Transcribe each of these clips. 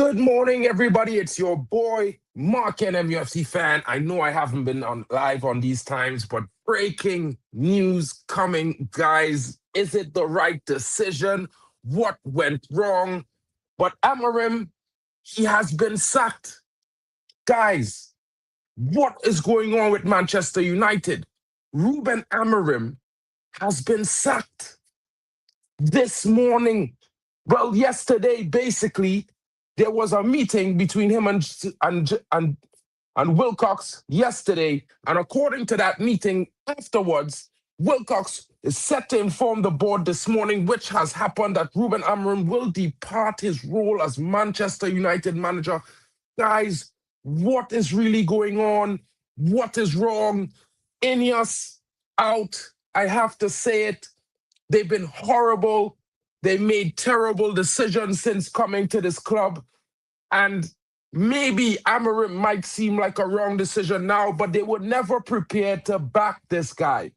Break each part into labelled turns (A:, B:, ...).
A: Good morning, everybody. It's your boy, Mark, and MUFC fan. I know I haven't been on live on these times, but breaking news coming, guys. Is it the right decision? What went wrong? But Amorim, he has been sacked. Guys, what is going on with Manchester United? Ruben Amorim has been sacked this morning. Well, yesterday, basically, there was a meeting between him and Wilcox yesterday, and according to that meeting afterwards, Wilcox is set to inform the board this morning, which has happened, that Ruben Amorim will depart his role as Manchester United manager. Guys, what is really going on? What is wrong? INEOS out. I have to say it. They've been horrible. They made terrible decisions since coming to this club. And maybe Amorim might seem like a wrong decision now, but they were never prepared to back this guy.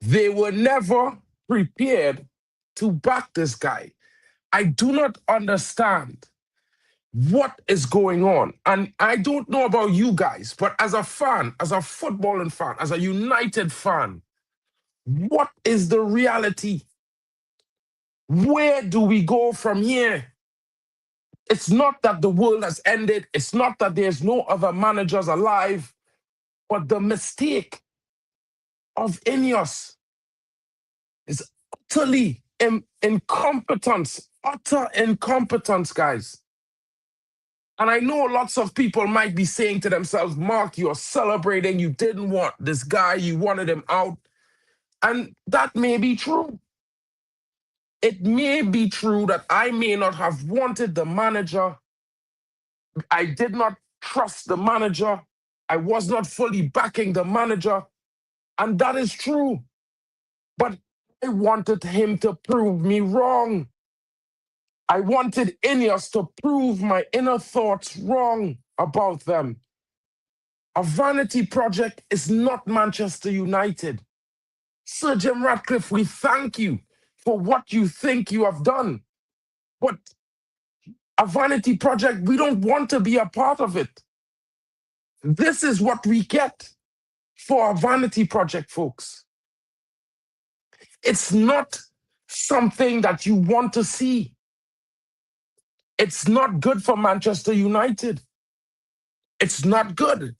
A: They were never prepared to back this guy. I do not understand what is going on. And I don't know about you guys, but as a fan, as a footballing fan, as a United fan, what is the reality? Where do we go from here? It's not that the world has ended. It's not that there's no other managers alive. But the mistake of INEOS is utterly incompetence. Utter incompetence, guys. And I know lots of people might be saying to themselves, Mark, you're celebrating. You didn't want this guy. You wanted him out. And that may be true. It may be true that I may not have wanted the manager. I did not trust the manager. I was not fully backing the manager. And that is true. But I wanted him to prove me wrong. I wanted INEOS to prove my inner thoughts wrong about them. A vanity project is not Manchester United. Sir Jim Ratcliffe, we thank you for what you think you have done. But a vanity project, we don't want to be a part of it. This is what we get for a vanity project, folks. It's not something that you want to see. It's not good for Manchester United. It's not good.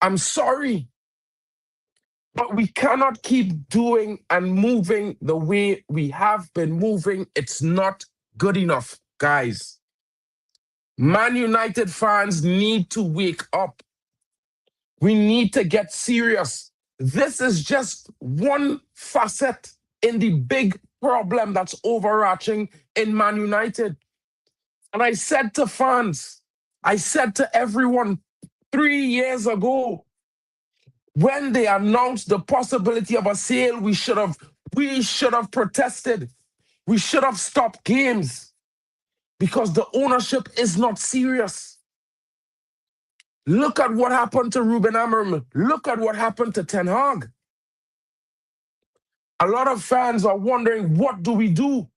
A: I'm sorry. But we cannot keep doing and moving the way we have been moving. It's not good enough, guys. Man United fans need to wake up. We need to get serious. This is just one facet in the big problem that's overarching in Man United. And I said to fans, I said to everyone 3 years ago, when they announced the possibility of a sale, we should have protested. We should have stopped games because the ownership is not serious. Look at what happened to Ruben Amorim. Look at what happened to Ten Hag. A lot of fans are wondering, what do we do?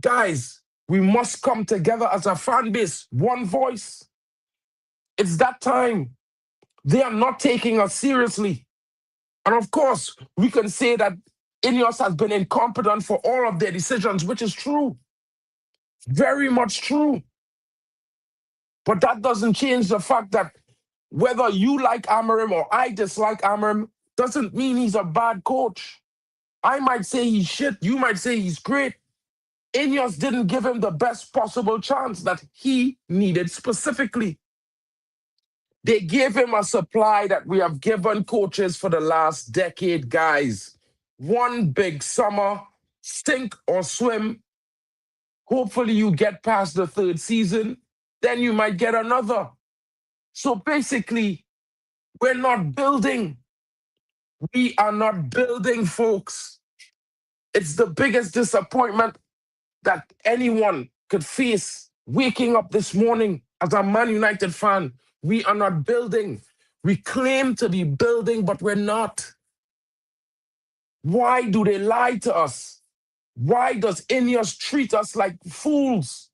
A: Guys, we must come together as a fan base, one voice. It's that time. They are not taking us seriously. And of course, we can say that INEOS has been incompetent for all of their decisions, which is true. Very much true. But that doesn't change the fact that whether you like Amorim or I dislike Amorim doesn't mean he's a bad coach. I might say he's shit. You might say he's great. INEOS didn't give him the best possible chance that he needed specifically. They gave him a supply that we have given coaches for the last decade, guys. One big summer, sink or swim. Hopefully you get past the third season, then you might get another. So basically, we're not building. We are not building, folks. It's the biggest disappointment that anyone could face waking up this morning as a Man United fan. We are not building. We claim to be building, but we're not. Why do they lie to us? Why does INEOS treat us like fools?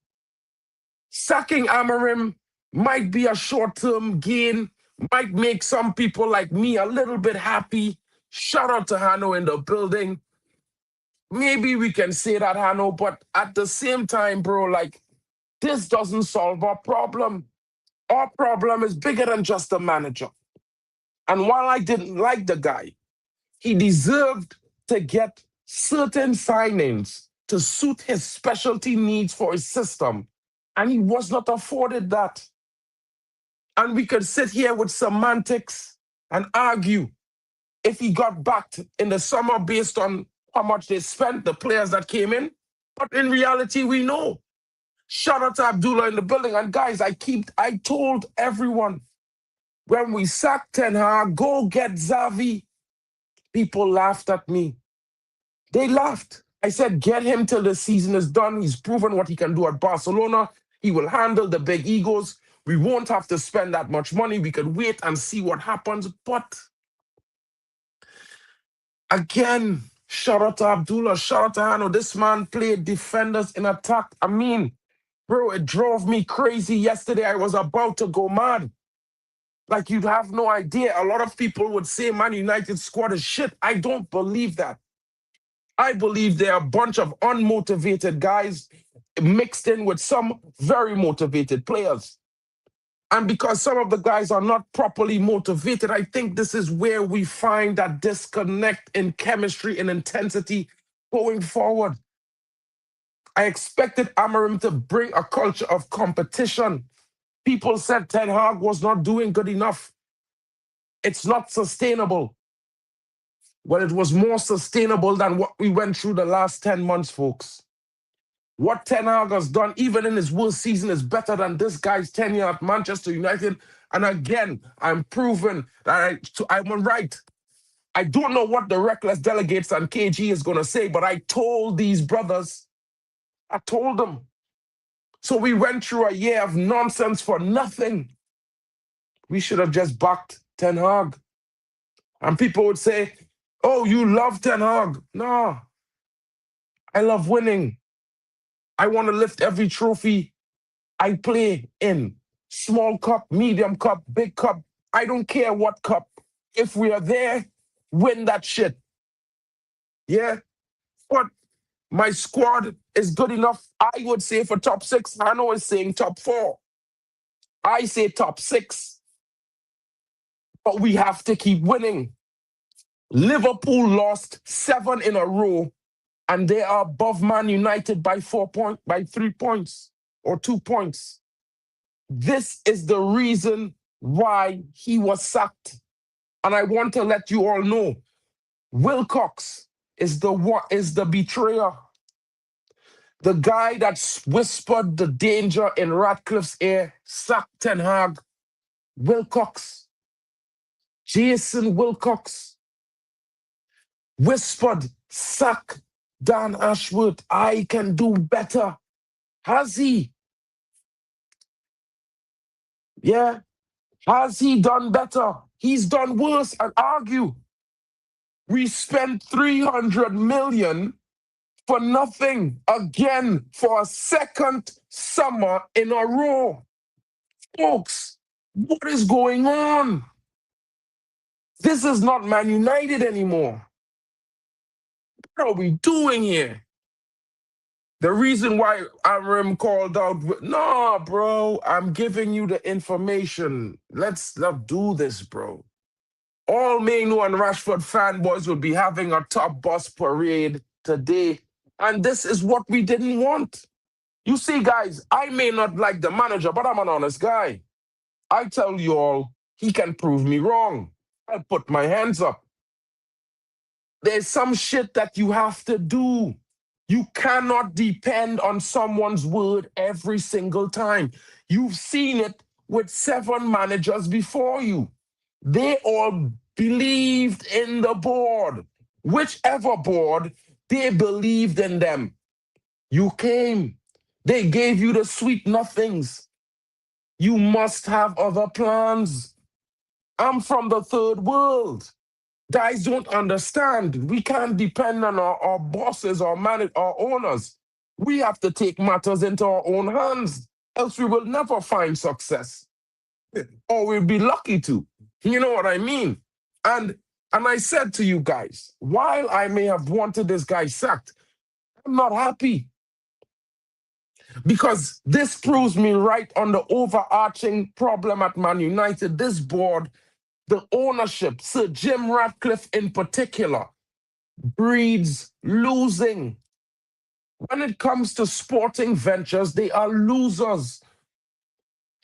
A: Sacking Amorim might be a short-term gain, might make some people like me a little bit happy. Shout out to Hano in the building. Maybe we can say that, Hano, but at the same time, bro, like, this doesn't solve our problem. Our problem is bigger than just the manager. And while I didn't like the guy, he deserved to get certain signings to suit his specialty needs for his system. And he was not afforded that. And we could sit here with semantics and argue if he got backed in the summer based on how much they spent, the players that came in. But in reality, we know. Shout out to Abdullah in the building. And guys, I told everyone, when we sacked Ten Hag, go get Xavi. People laughed at me. They laughed. I said, get him till the season is done. He's proven what he can do at Barcelona. He will handle the big egos. We won't have to spend that much money. We could wait and see what happens. But again, shout out to Abdullah, shout out to Hano. This man played defenders in attack. I mean, bro, it drove me crazy yesterday. I was about to go mad. Like, you'd have no idea. A lot of people would say Man United squad is shit. I don't believe that. I believe they're a bunch of unmotivated guys mixed in with some very motivated players. And because some of the guys are not properly motivated, I think this is where we find that disconnect in chemistry and intensity going forward. I expected Amorim to bring a culture of competition. People said Ten Hag was not doing good enough. It's not sustainable. Well, it was more sustainable than what we went through the last 10 months, folks. What Ten Hag has done, even in his worst season, is better than this guy's tenure at Manchester United. And again, I'm proven that I'm right. I don't know what the reckless delegates and KG is going to say, but I told these brothers, I told them. So we went through a year of nonsense for nothing. We should have just backed Ten Hag. And people would say, oh, you love Ten Hag. No, I love winning. I want to lift every trophy I play in. Small cup, medium cup, big cup. I don't care what cup. If we are there, win that shit. Yeah? But my squad is good enough, I would say, for top 6. Hano is saying top 4. I say top 6. But we have to keep winning. Liverpool lost 7 in a row, and they are above Man United by 3 points or 2 points. This is the reason why he was sacked. And I want to let you all know, Wilcox is the betrayer. The guy that whispered the danger in Ratcliffe's ear, sacked Ten Hag. Wilcox. Jason Wilcox whispered, sack Dan Ashworth. I can do better. Has he? Yeah. Has he done better? He's done worse, and argue. We spent 300 million for nothing again for a second summer in a row. Folks, what is going on? This is not Man United anymore. What are we doing here? The reason why Amorim called out, no, bro, I'm giving you the information. Let's not do this, bro. All Mainu and Rashford fanboys will be having a top boss parade today. And this is what we didn't want. You see, guys, I may not like the manager, but I'm an honest guy. I tell you all, he can prove me wrong. I'll put my hands up. There's some shit that you have to do. You cannot depend on someone's word every single time. You've seen it with 7 managers before you. They all believed in the board. Whichever board, they believed in them. You came. They gave you the sweet nothings. You must have other plans. I'm from the third world. Guys don't understand. We can't depend on our bosses or our owners. We have to take matters into our own hands. else we will never find success, or we'll be lucky to. You know what I mean? And I said to you guys, while I may have wanted this guy sacked, I'm not happy, because this proves me right on the overarching problem at Man United. This board, the ownership, Sir Jim Ratcliffe in particular, breeds losing. When it comes to sporting ventures, they are losers.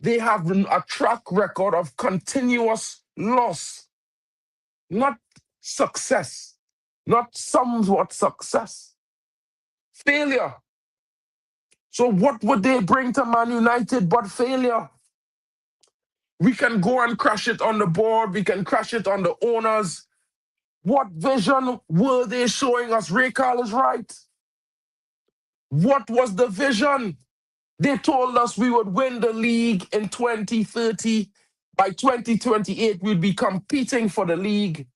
A: They have a track record of continuous loss, not success, not somewhat success, failure. So what would they bring to Man United but failure? We can go and crash it on the board. We can crash it on the owners. What vision were they showing us? Ray Carl is right. What was the vision? They told us we would win the league in 2030. By 2028, we'd be competing for the league.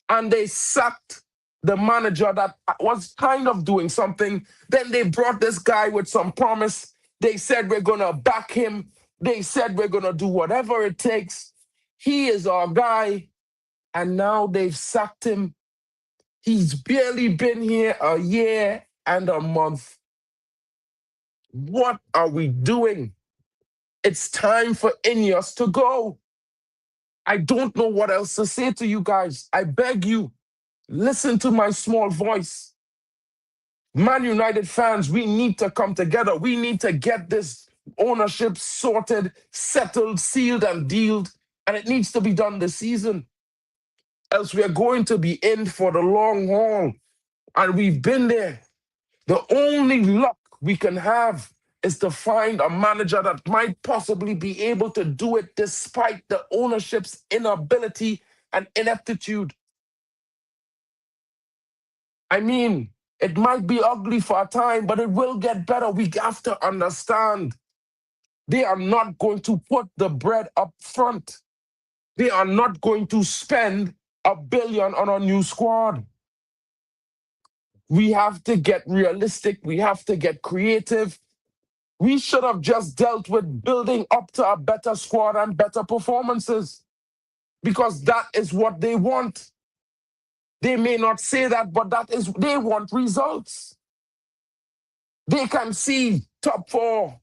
A: And they sacked the manager that was kind of doing something. Then they brought this guy with some promise. They said, we're going to back him. They said, we're going to do whatever it takes. He is our guy. And now they've sacked him. He's barely been here a year and a month. What are we doing? It's time for INEOS to go. I don't know what else to say to you guys. I beg you, listen to my small voice. Man United fans, we need to come together. We need to get this ownership sorted, settled, sealed, and dealed. And it needs to be done this season. Else we are going to be in for the long haul. And we've been there. The only luck we can have is to find a manager that might possibly be able to do it despite the ownership's inability and ineptitude. I mean, it might be ugly for a time, but it will get better. We have to understand. They are not going to put the bread up front. They are not going to spend $1 billion on a new squad. We have to get realistic. We have to get creative. We should have just dealt with building up to a better squad and better performances, because that is what they want. They may not say that, but they want results. They can see top 4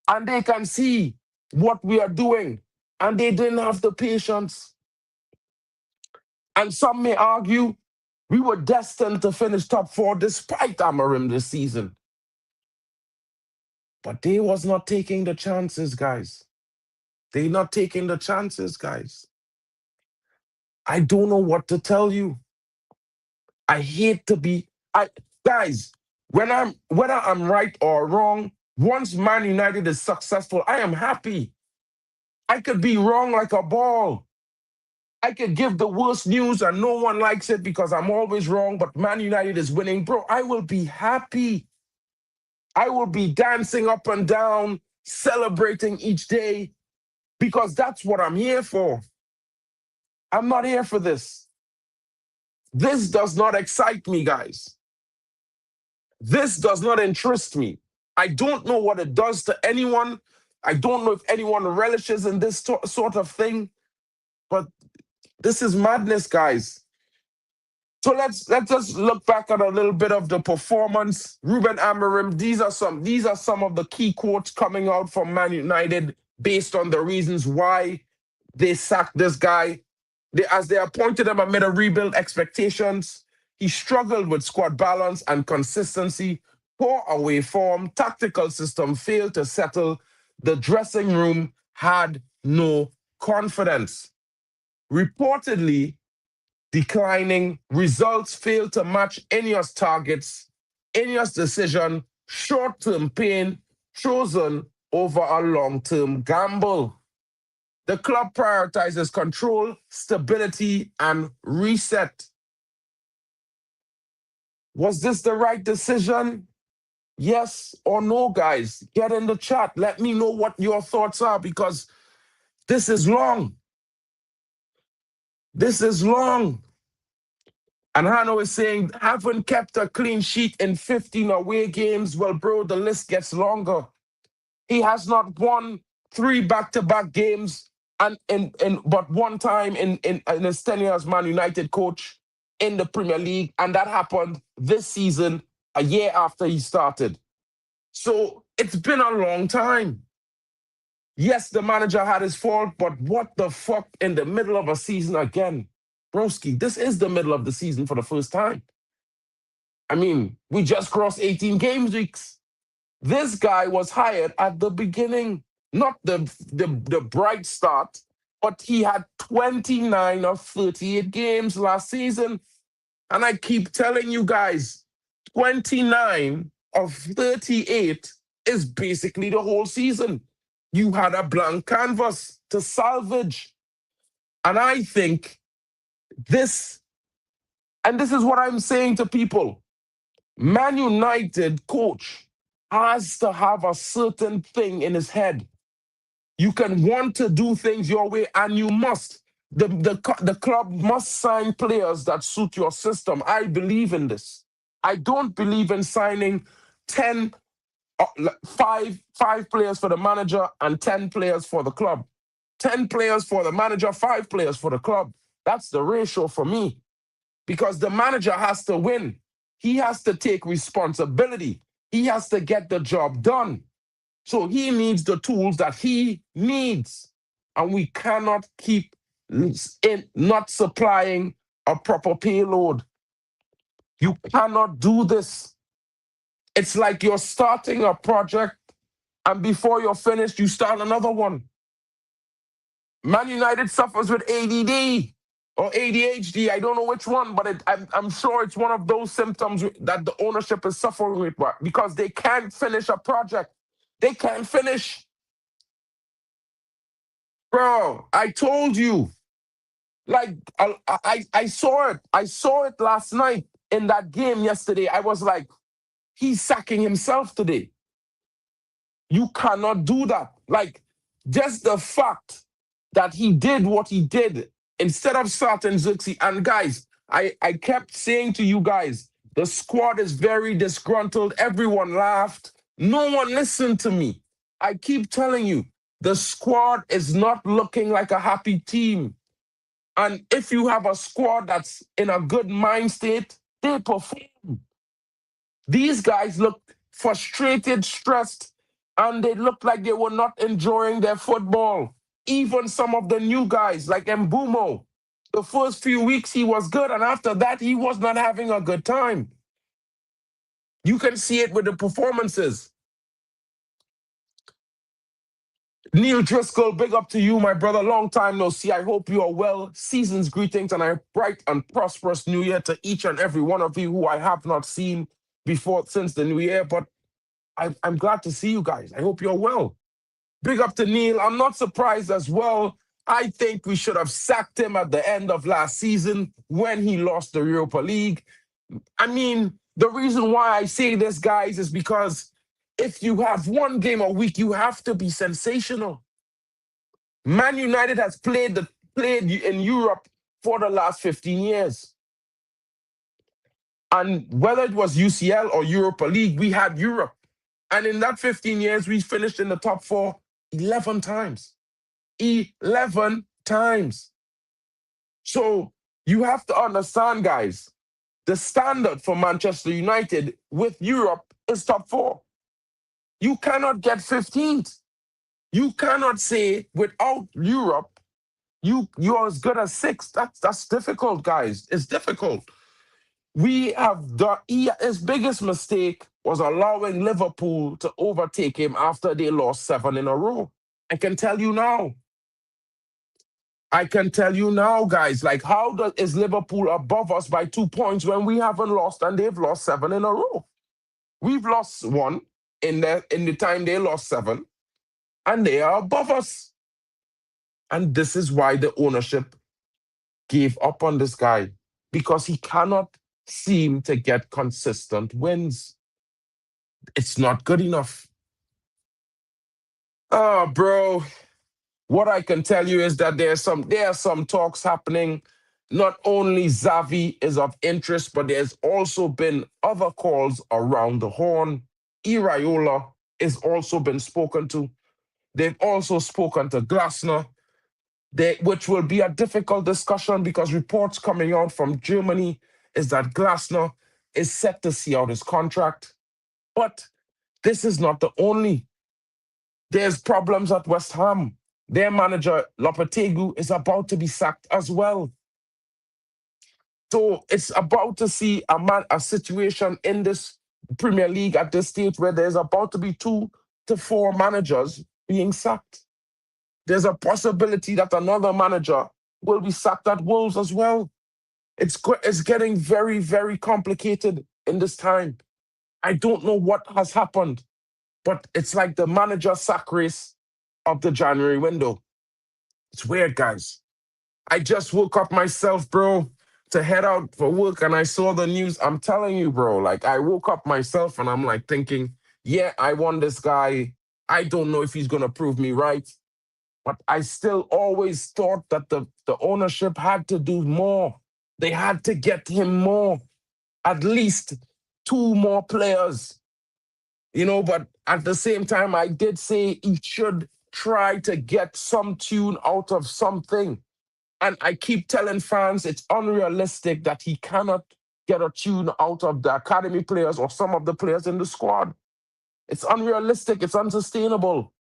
A: and they can see what we are doing, and they didn't have the patience. And some may argue we were destined to finish top 4 despite Amorim this season. But they was not taking the chances, guys. They not taking the chances, guys. I don't know what to tell you. I hate to be... Guys, whether I'm right or wrong, once Man United is successful, I am happy. I could be wrong like a ball. I could give the worst news and no one likes it because I'm always wrong, but Man United is winning. Bro, I will be happy. I will be dancing up and down, celebrating each day, because that's what I'm here for. I'm not here for this. This does not excite me, guys. This does not interest me. I don't know what it does to anyone. I don't know if anyone relishes in this sort of thing, but this is madness, guys. So let's just look back at a little bit of the performance. Ruben Amorim, these are some of the key quotes coming out from Man United based on the reasons why they sacked this guy. As they appointed him amid a rebuild expectations, he struggled with squad balance and consistency, poor away form, tactical system failed to settle, the dressing room had no confidence. Reportedly, declining results failed to match INEOS targets. INEOS decision, short-term pain chosen over a long-term gamble. The club prioritizes control, stability, and reset. Was this the right decision? Yes or no, guys? Get in the chat. Let me know what your thoughts are, because this is long. This is long. And Hano is saying, haven't kept a clean sheet in 15 away games. Well, bro, the list gets longer. He has not won 3 back-to-back games, and but one time in his tenure as Man United coach in the Premier League, and that happened this season, a year after he started. So it's been a long time. Yes, the manager had his fault, but what the fuck in the middle of a season again? Broski, this is the middle of the season for the first time. I mean, we just crossed 18 game weeks. This guy was hired at the beginning, not the bright start, but he had 29 of 38 games last season. And I keep telling you guys, 29 of 38 is basically the whole season. You had a blank canvas to salvage. And I think this is what I'm saying to people. Man United coach has to have a certain thing in his head. You can want to do things your way, and you must. The club must sign players that suit your system. I believe in this. I don't believe in signing 5 players for the manager and 10 players for the club. 10 players for the manager, 5 players for the club. That's the ratio for me. Because the manager has to win. He has to take responsibility. He has to get the job done. So he needs the tools that he needs. And we cannot keep not supplying a proper payload. You cannot do this. It's like you're starting a project, and before you're finished, you start another one. Man United suffers with ADD or ADHD. I don't know which one, but I'm sure it's one of those symptoms that the ownership is suffering with, because they can't finish a project. They can't finish. Bro, I told you. Like, I saw it. I saw it last night in that game yesterday. I was like, he's sacking himself today. You cannot do that. Like, just the fact that he did what he did instead of starting Zirkzee. And guys, I kept saying to you guys, the squad is very disgruntled. Everyone laughed. No one listened to me. I keep telling you, the squad is not looking like a happy team. And if you have a squad that's in a good mind state, they perform. These guys look frustrated, stressed, and they looked like they were not enjoying their football. Even some of the new guys, like Mbumo, the first few weeks he was good, and after that he was not having a good time. You can see it with the performances. Neil Driscoll, big up to you, my brother. Long time no see. I hope you are well. Season's greetings and a bright and prosperous new year to each and every one of you who I have not seen before since the new year, but I'm glad to see you guys. I hope you're well. Big up to Neil. I'm not surprised as well. I think we should have sacked him at the end of last season when he lost the Europa League. I mean, the reason why I say this, guys, is because if you have one game a week, you have to be sensational. Man United has played in Europe for the last 15 years. And whether it was UCL or Europa League, we had Europe. And in that 15 years, we finished in the top 4 11 times. 11 times. So you have to understand, guys, the standard for Manchester United with Europe is top 4. You cannot get 15th. You cannot say without Europe, you're as good as 6th. That's difficult, guys. It's difficult. We have done, his biggest mistake was allowing Liverpool to overtake him after they lost 7 in a row. I can tell you now, guys, like, how is Liverpool above us by 2 points when we haven't lost and they've lost 7 in a row? We've lost 1 in the time they lost 7, and they are above us. And this is why the ownership gave up on this guy, because he cannot seem to get consistent wins. It's not good enough. Oh, bro. What I can tell you is that there are some talks happening. Not only Xavi is of interest, but there's also been other calls around the horn. Iraola is also been spoken to. They've also spoken to Glasner, which will be a difficult discussion because reports coming out from Germany is that Glasner is set to see out his contract. But this is not the only. There's problems at West Ham. Their manager, Lopetegui, is about to be sacked as well. So it's about to see a situation in this Premier League at this stage where there's about to be 2 to 4 managers being sacked. There's a possibility that another manager will be sacked at Wolves as well. It's getting very, very complicated in this time. I don't know what has happened, but it's like the manager sack race of the January window. It's weird, guys. I just woke up myself, bro, to head out for work, and I saw the news. I'm telling you, bro, like I woke up myself and I'm like thinking, yeah, I want this guy. I don't know if he's going to prove me right, but I still always thought that the ownership had to do more. They had to get him more, at least 2 more players, but at the same time, I did say he should try to get some tune out of something. And I keep telling fans it's unrealistic that he cannot get a tune out of the academy players or some of the players in the squad. It's unrealistic. It's unsustainable.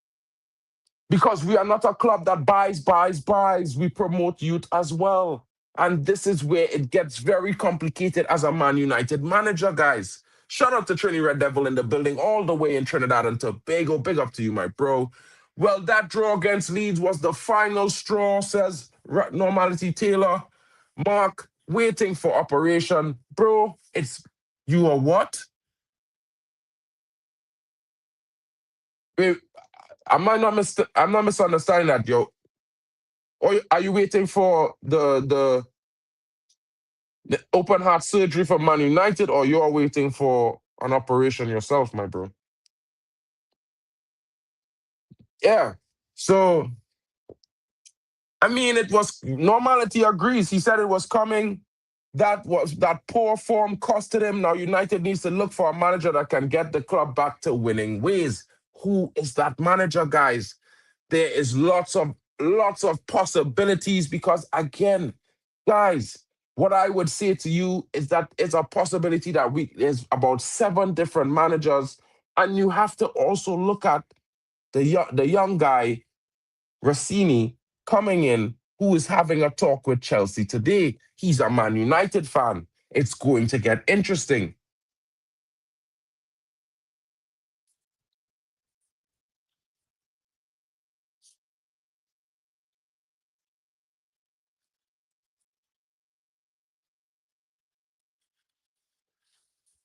A: Because we are not a club that buys. We promote youth as well. And this is where it gets very complicated as a Man United manager, guys. Shout out to Trini Red Devil in the building, all the way in Trinidad and Tobago. Big up to you, my bro. Well, that draw against Leeds was the final straw, says Normality Taylor. Mark, waiting for operation. Bro, you are what? Wait, I'm not misunderstanding that, yo. Or are you waiting for the open heart surgery for Man United, or you're waiting for an operation yourself, my bro? Yeah. So, I mean, it was Normality agrees. He said it was coming. That poor form costed him. Now United needs to look for a manager that can get the club back to winning ways. Who is that manager, guys? There is lots of possibilities because, again, guys, what I would say to you is that it's a possibility that there's about 7 different managers, and you have to also look at the young guy, Rossini, coming in, who is having a talk with Chelsea today. He's a Man United fan. It's going to get interesting.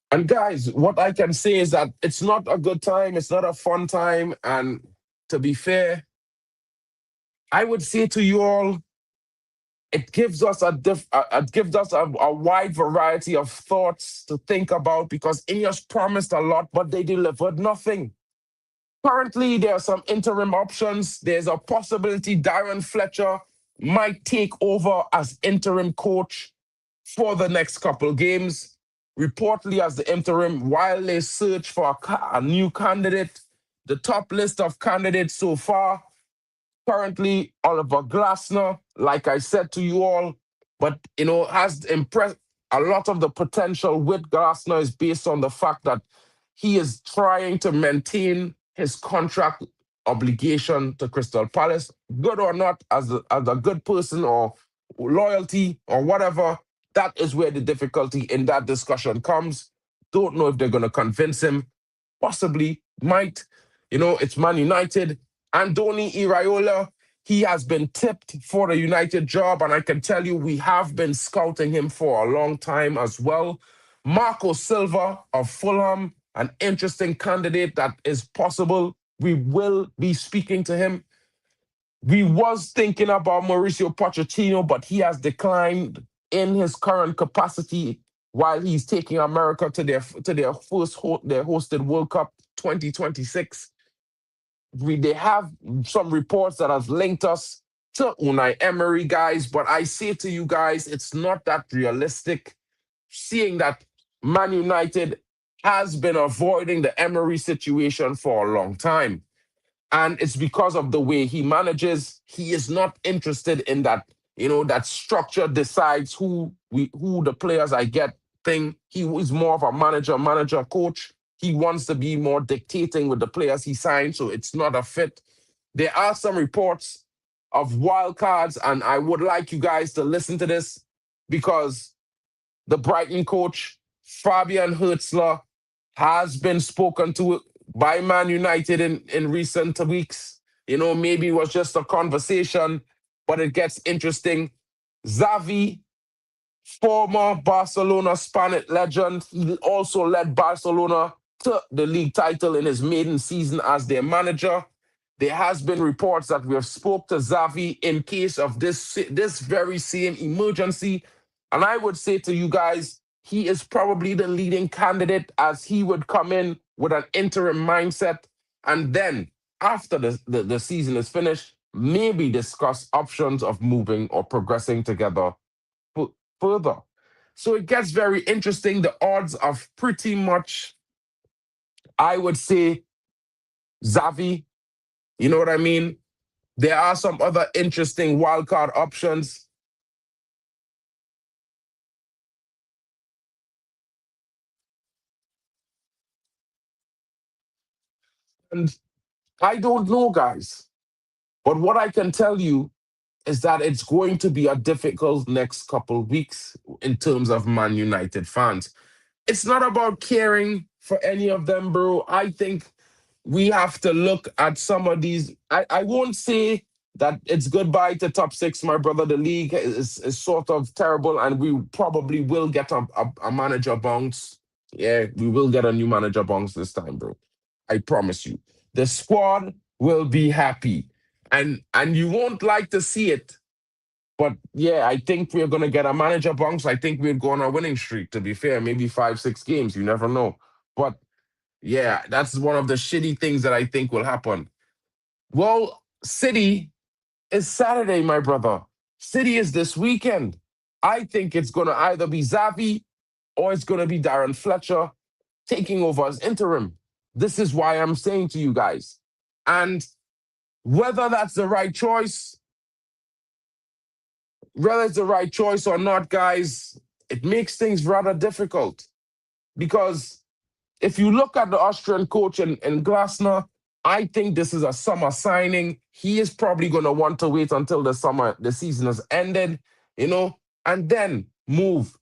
A: And guys, what I can say is that it's not a good time. It's not a fun time. And to be fair, I would say to you all, it gives us a wide variety of thoughts to think about because INEOS promised a lot, but they delivered nothing. Currently, there are some interim options. There's a possibility Darren Fletcher might take over as interim coach for the next couple games, reportedly as the interim, while they search for a new candidate. The top list of candidates so far, currently Oliver Glasner, like I said to you all, but, has impressed. A lot of the potential with Glasner is based on the fact that he is trying to maintain his contract obligation to Crystal Palace, good or not, as a good person or loyalty or whatever. That is where the difficulty in that discussion comes. Don't know if they're going to convince him. Possibly, might. It's Man United. Andoni Iraola, he has been tipped for the United job, and I can tell you we have been scouting him for a long time as well. Marco Silva of Fulham, an interesting candidate that is possible. We will be speaking to him. We was thinking about Mauricio Pochettino, but he has declined in his current capacity while he's taking America to their hosted World Cup 2026. They have some reports that have linked us to Unai Emery, guys, but I say to you guys, it's not that realistic. Seeing that Man United has been avoiding the Emery situation for a long time. And it's because of the way he manages. He is not interested in that, that structure decides who the players I get thing. He is more of a manager, coach. He wants to be more dictating with the players he signed, so it's not a fit. There are some reports of wild cards, and I would like you guys to listen to this because the Brighton coach, Fabian Hertzler, has been spoken to by Man United in recent weeks. Maybe it was just a conversation, but it gets interesting. Xavi, former Barcelona Spanish legend, he also led Barcelona to the league title in his maiden season as their manager. There has been reports that we have spoke to Xavi in case of this very same emergency. And I would say to you guys, he is probably the leading candidate as he would come in with an interim mindset. And then after the season is finished, maybe discuss options of moving or progressing together further. So it gets very interesting. The odds of pretty much, I would say, Xavi. You know what I mean? There are some other interesting wildcard options. And I don't know, guys. But what I can tell you is that it's going to be a difficult next couple weeks in terms of Man United fans. It's not about caring for any of them, bro. I think we have to look at some of these. I won't say that it's goodbye to top six, my brother. The league is sort of terrible, and we probably will get a manager bounce. Yeah, we will get a new manager bounce this time, bro. I promise you. The squad will be happy. And you won't like to see it. But yeah, I think we're gonna get a manager bounce. I think we'll go on a winning streak, to be fair. Maybe 5, 6 games. You never know. But yeah, that's one of the shitty things that I think will happen. Well, City is Saturday, my brother. City is this weekend. I think it's going to either be Xavi or it's going to be Darren Fletcher taking over as interim. This is why I'm saying to you guys. And whether that's the right choice, whether it's the right choice or not, guys, it makes things rather difficult because if you look at the Austrian coach in Glasner, I think this is a summer signing. He is probably going to want to wait until the season has ended, and then move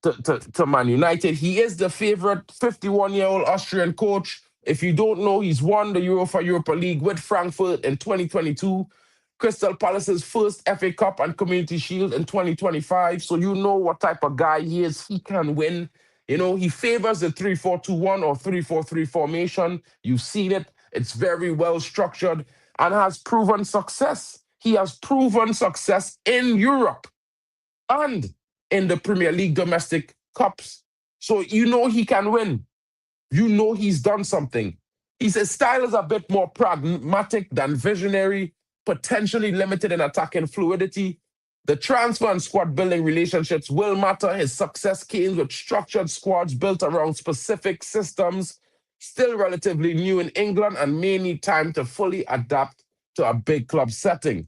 A: to Man United. He is the favorite 51-year-old Austrian coach. If you don't know, he's won the Europa League with Frankfurt in 2022, Crystal Palace's first FA Cup and Community Shield in 2025. So you know what type of guy he is. He can win. He favors the 3-4-2-1 or 3-4-3 formation. You've seen it. It's very well structured and has proven success. He has proven success in Europe and in the Premier League domestic cups. So he can win. He's done something. His style is a bit more pragmatic than visionary, potentially limited in attacking fluidity. The transfer and squad building relationships will matter. His success came with structured squads built around specific systems, still relatively new in England and may need time to fully adapt to a big club setting.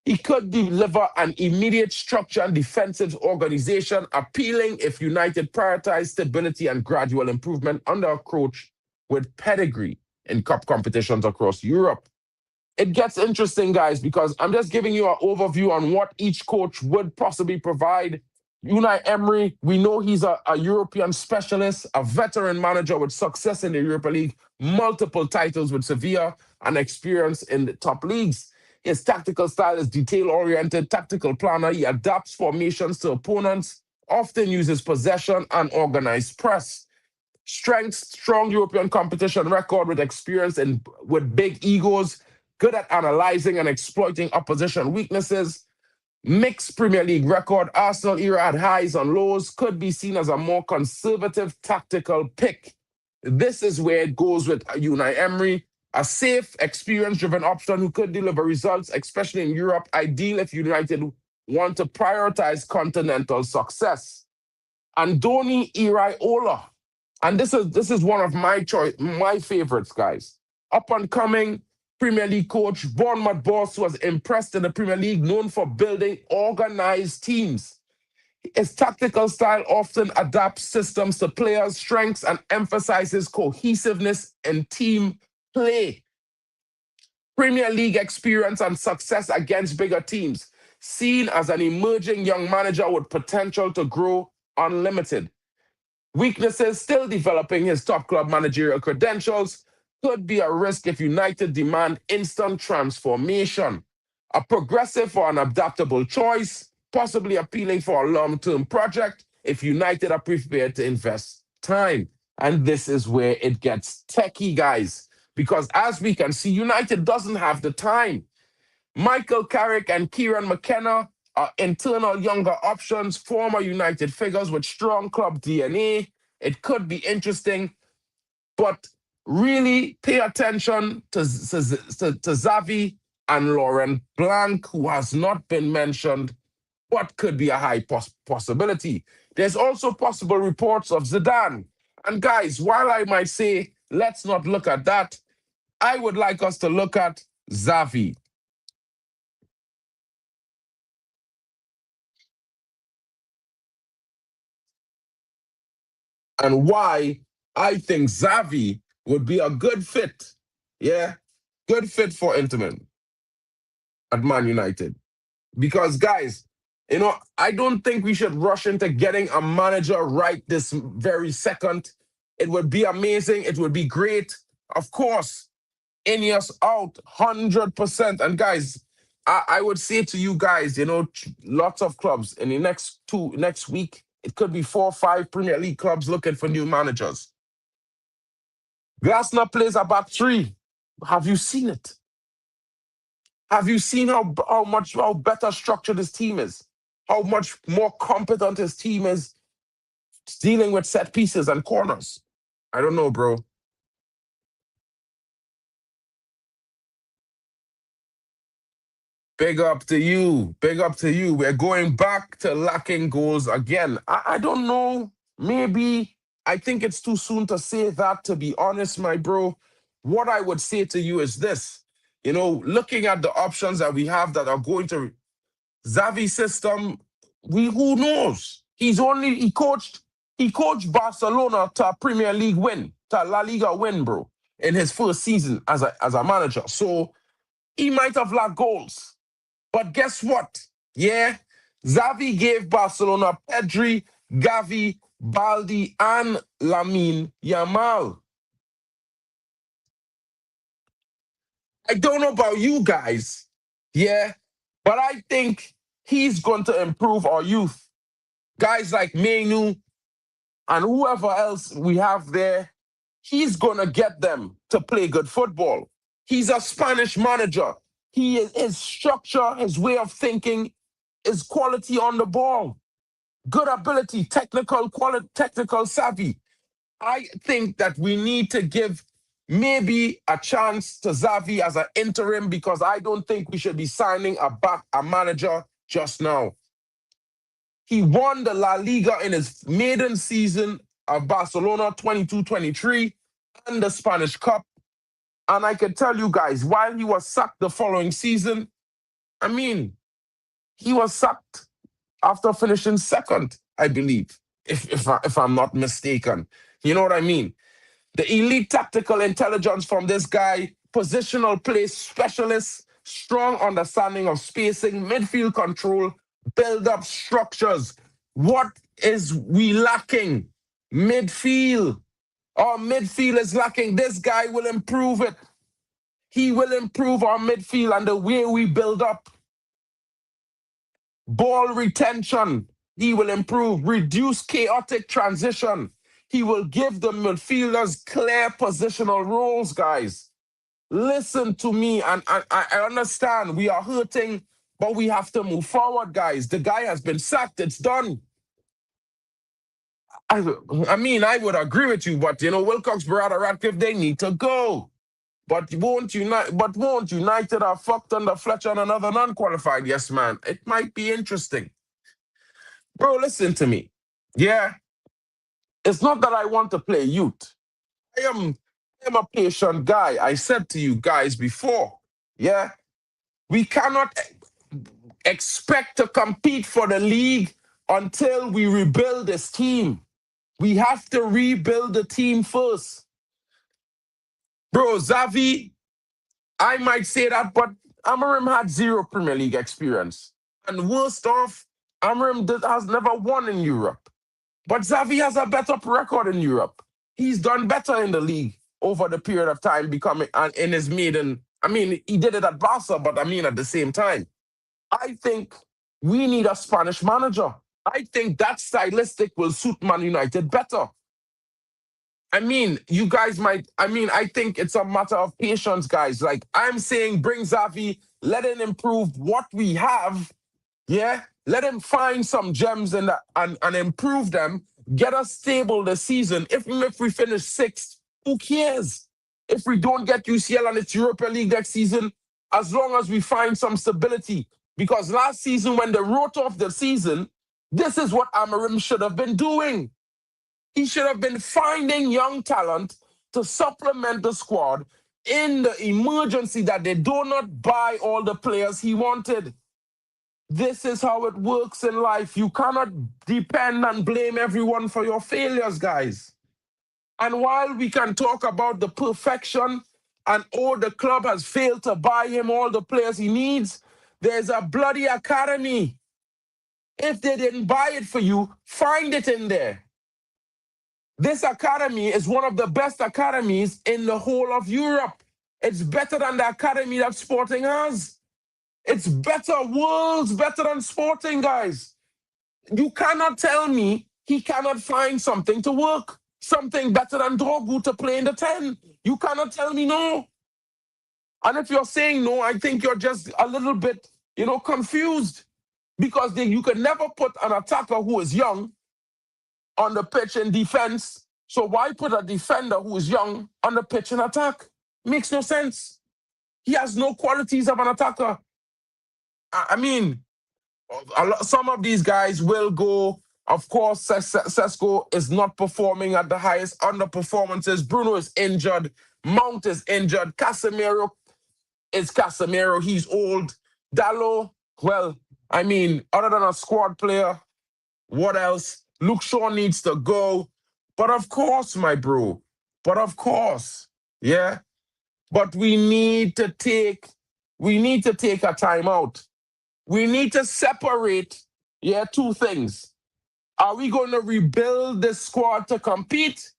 A: He could deliver an immediate structure and defensive organization, appealing if United prioritize stability and gradual improvement under a coach with pedigree in cup competitions across Europe. It gets interesting, guys, because I'm just giving you an overview on what each coach would possibly provide. Unai Emery, we know he's a European specialist, a veteran manager with success in the Europa League, multiple titles with Sevilla, and experience in the top leagues. His tactical style is detail-oriented, tactical planner. He adapts formations to opponents, often uses possession and organized press. Strengths, strong European competition record with experience with big egos, good at analyzing and exploiting opposition weaknesses. Mixed Premier League record, Arsenal era had highs and lows, could be seen as a more conservative tactical pick. This is where it goes with Unai Emery, a safe, experience-driven option who could deliver results, especially in Europe, ideal if United want to prioritize continental success. Andoni Iraola, And this is one of my favorites, guys. Up and coming Premier League coach, Bournemouth boss, was impressed in the Premier League, known for building organized teams. His tactical style often adapts systems to players' strengths and emphasizes cohesiveness in team play. Premier League experience and success against bigger teams, seen as an emerging young manager with potential to grow unlimited. Weaknesses: still developing his top club managerial credentials, could be a risk if United demand instant transformation. A progressive or an adaptable choice, possibly appealing for a long term project if United are prepared to invest time. And this is where it gets techie, guys, because as we can see, United doesn't have the time. Michael Carrick and Kieran McKenna are internal younger options, former United figures with strong club DNA. It could be interesting, but really pay attention to Xavi and Laurent Blanc, who has not been mentioned, what could be a high possibility. There's also possible reports of Zidane. And guys, while I might say, let's not look at that, I would like us to look at Xavi. And why I think Xavi would be a good fit. Yeah, good fit for Inter at Man United. Because, guys, I don't think we should rush into getting a manager right this very second. It would be amazing. It would be great. Of course, INEOS out 100%. And, guys, I would say to you guys, lots of clubs in the next week, it could be 4 or 5 Premier League clubs looking for new managers. Glasner plays a back three. Have you seen it? Have you seen how better structured his team is? How much more competent his team is dealing with set pieces and corners? I don't know, bro. Big up to you. Big up to you. We're going back to lacking goals again. I don't know. Maybe I think it's too soon to say that, to be honest, my bro. What I would say to you is this. Looking at the options that we have that are going to Xavi system, who knows? He coached Barcelona to a Premier League win, to a La Liga win, bro, in his first season as a manager. So he might have lacked goals. But guess what? Yeah, Xavi gave Barcelona Pedri, Gavi, Baldi, and Lamine Yamal. I don't know about you guys, yeah, but I think he's going to improve our youth. Guys like Menu and whoever else we have there, he's going to get them to play good football. He's a Spanish manager. His structure, his way of thinking, is quality on the ball, good ability, technical savvy. I think that we need to give maybe a chance to Xavi as an interim, because I don't think we should be signing a manager just now. He won the La Liga in his maiden season of Barcelona 22-23 and the Spanish Cup. And I can tell you guys, while he was sacked the following season, I mean, he was sacked after finishing second, I believe, if I'm not mistaken. You know what I mean? The elite tactical intelligence from this guy, positional play specialist, strong understanding of spacing, midfield control, build up structures. What is we lacking? Midfield. Our midfield is lacking. This guy will improve it. He will improve our midfield and the way we build up. Ball retention, he will improve. Reduce chaotic transition. He will give the midfielders clear positional roles, guys. Listen to me, and I understand we are hurting, but we have to move forward, guys. The guy has been sacked. It's done. I mean, I would agree with you, but Wilcox, Barada, Radcliffe, they need to go. But won't United are fucked under Fletcher and another non-qualified? Yes, man. It might be interesting. Bro, listen to me. Yeah, It's not that I want to play youth. I am a patient guy. I said to you guys before, yeah, we cannot expect to compete for the league until we rebuild this team. We have to rebuild the team first. Bro, Xavi, I might say that, but Amorim had 0 Premier League experience. And worst off, Amorim has never won in Europe. But Xavi has a better record in Europe. He's done better in the league over the period of time becoming in his maiden. I mean, he did it at Barca, but I mean at the same time. I think we need a Spanish manager. I think that stylistic will suit Man United better. I mean, you guys might, I think it's a matter of patience, guys. Like, I'm saying bring Xavi, let him improve what we have, yeah? Let him find some gems and improve them, get us stable this season. Even if we finish 6th, who cares? If we don't get UCL and it's Europa League next season, as long as we find some stability. Because last season, when they wrote off the season, this is what Amorim should have been doing. He should have been finding young talent to supplement the squad in the emergency that they do not buy all the players he wanted. This is how it works in life. You cannot depend and blame everyone for your failures, guys. And while we can talk about the perfection and the club has failed to buy him all the players he needs, there's a bloody academy. If they didn't buy it for you, find it in there. This academy is one of the best academies in the whole of Europe. It's better than the academy that Sporting has. It's better, worlds better than Sporting, guys. You cannot tell me he cannot find something to work, something better than Drogu to play in the 10. You cannot tell me no. And if you're saying no, I think you're just a little bit, confused. Because you can never put an attacker who is young on the pitch in defense. So why put a defender who is young on the pitch in attack? Makes no sense. He has no qualities of an attacker. I mean, some of these guys will go. Of course, Sesko is not performing at the highest underperformances. Bruno is injured. Mount is injured. Casemiro is Casemiro. He's old. Dalot, well, I mean, other than a squad player, what else? Luke Shaw needs to go. But of course, my bro. But of course, yeah. But we need to take a time out. We need to separate, two things. Are we going to rebuild this squad to compete?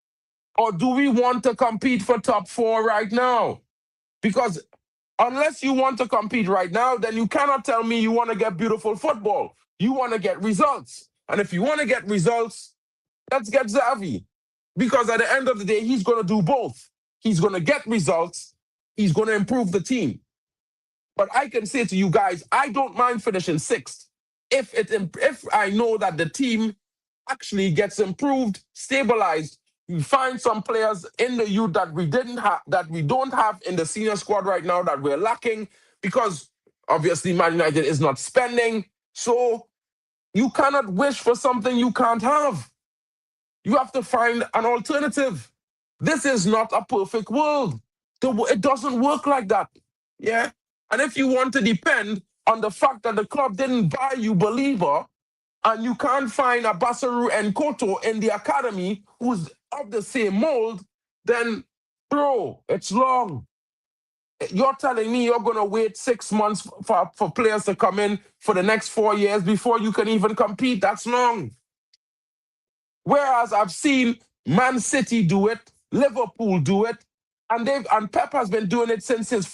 A: Or do we want to compete for top 4 right now? Because unless you want to compete right now, then you cannot tell me you want to get beautiful football. You want to get results. And if you want to get results, let's get Xavi. Because at the end of the day, he's going to do both. He's going to get results. He's going to improve the team. But I can say to you guys, I don't mind finishing 6th. If I know that the team actually gets improved, stabilized, we find some players in the youth that we don't have in the senior squad right now that we're lacking, because obviously Man United is not spending. So you cannot wish for something you can't have. You have to find an alternative. This is not a perfect world. It doesn't work like that. Yeah. And if you want to depend on the fact that the club didn't buy you Believer, and you can't find a Basaru and Koto in the academy who's of the same mold, then, bro, it's long. You're telling me you're going to wait 6 months for players to come in for the next 4 years before you can even compete? That's long. Whereas I've seen Man City do it, Liverpool do it, and Pep has been doing it since his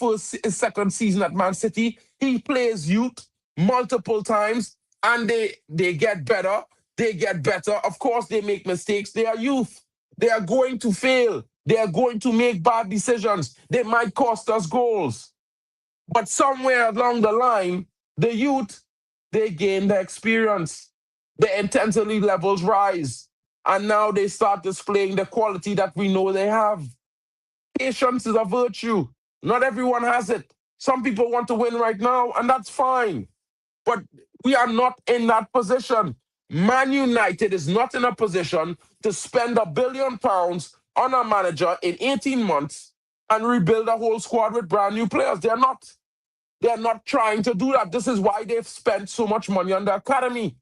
A: second season at Man City. He plays youth multiple times, and they get better. They get better. Of course, they make mistakes. They are youth. They are going to fail. They are going to make bad decisions. They might cost us goals. But somewhere along the line, the youth, they gain the experience. The intensity levels rise. And now they start displaying the quality that we know they have. Patience is a virtue. Not everyone has it. Some people want to win right now, and that's fine. But we are not in that position. Man United is not in a position to spend £1 billion on a manager in 18 months and rebuild a whole squad with brand new players. They're not. They're not trying to do that. This is why they've spent so much money on the academy.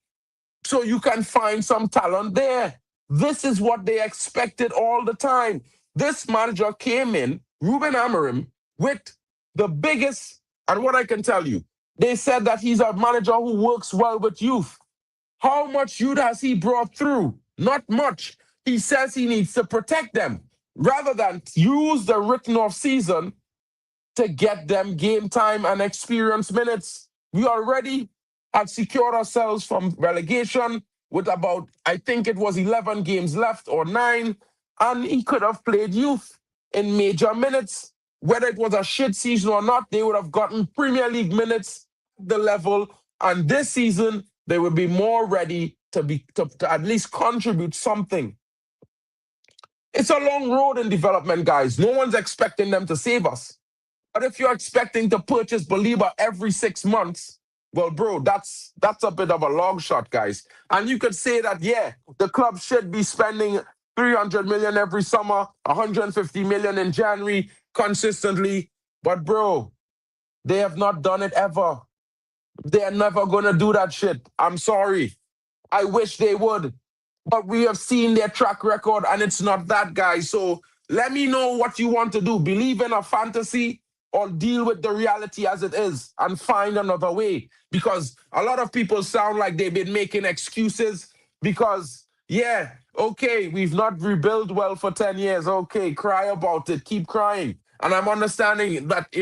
A: So you can find some talent there. This is what they expected all the time. This manager came in, Ruben Amorim, with the biggest, and what I can tell you, they said that he's a manager who works well with youth. How much youth has he brought through? Not much. He says he needs to protect them rather than use the written off season to get them game time and experience minutes. We already had secured ourselves from relegation with about, I think it was 11 games left or 9, and he could have played youth in major minutes. Whether it was a shit season or not, they would have gotten Premier League minutes at the level, and this season they would be more ready to at least contribute something. It's a long road in development, guys. No one's expecting them to save us. But if you're expecting to purchase Belieber every 6 months, well, bro, that's a bit of a long shot, guys. And you could say that, yeah, the club should be spending 300 million every summer, 150 million in January consistently. But, bro, they have not done it ever. They're never going to do that shit. I'm sorry. I wish they would. But we have seen their track record, and it's not that, guys. So let me know what you want to do. Believe in a fantasy or deal with the reality as it is and find another way. Because a lot of people sound like they've been making excuses because, yeah, okay, we've not rebuilt well for 10 years. Okay, cry about it. Keep crying. And I'm understanding that,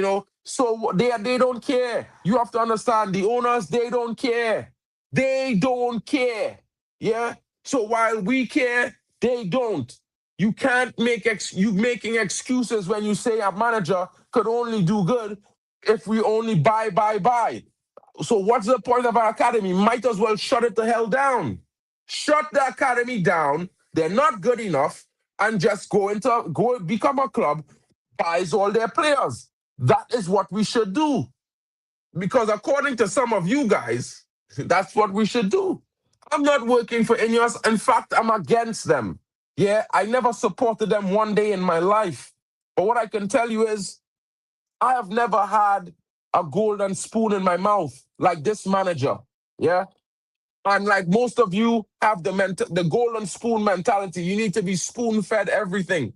A: so they don't care. You have to understand, the owners, they don't care. They don't care. Yeah? So while we care, they don't. You can't make you making excuses when you say a manager could only do good if we only buy. So what's the point of our academy? Might as well shut it the hell down. Shut the academy down. They're not good enough, and just go become a club, buys all their players. That is what we should do. Because according to some of you guys, that's what we should do. I'm not working for INEOS. In fact, I'm against them. Yeah, I never supported them one day in my life. But what I can tell you is I have never had a golden spoon in my mouth like this manager. Yeah. And like most of you have the golden spoon mentality. You need to be spoon-fed everything.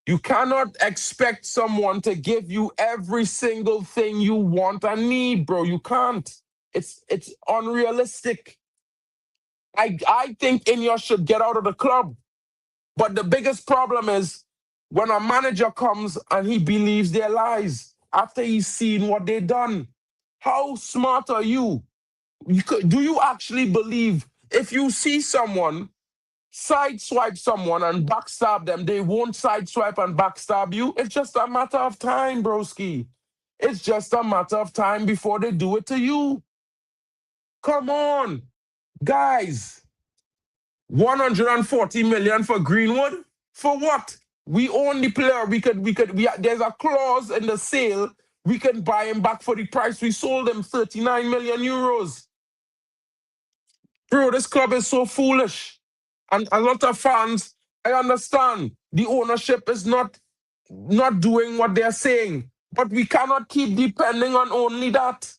A: You cannot expect someone to give you every single thing you want and need, bro. You can't. It's unrealistic. I think INEOS should get out of the club. But the biggest problem is when a manager comes and he believes their lies after he's seen what they've done. How smart are you? Do you actually believe if you see someone sideswipe someone and backstab them, they won't sideswipe and backstab you? It's just a matter of time, broski. It's just a matter of time before they do it to you. Come on, guys. 140 million for Greenwood? For what? We own the player. There's a clause in the sale. We can buy him back for the price we sold him, 39 million euros. Bro, this club is so foolish. And a lot of fans, I understand the ownership is not doing what they're saying. But we cannot keep depending on only that.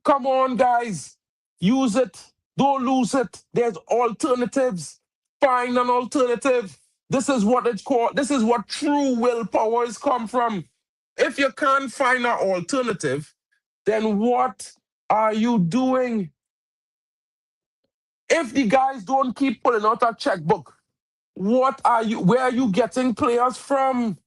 A: Come on, guys. Use it. Don't lose it. There's alternatives. Find an alternative. This is what it's called. This is what true willpower has come from. If you can't find an alternative, then what are you doing? If the guys don't keep pulling out a checkbook, where are you getting players from?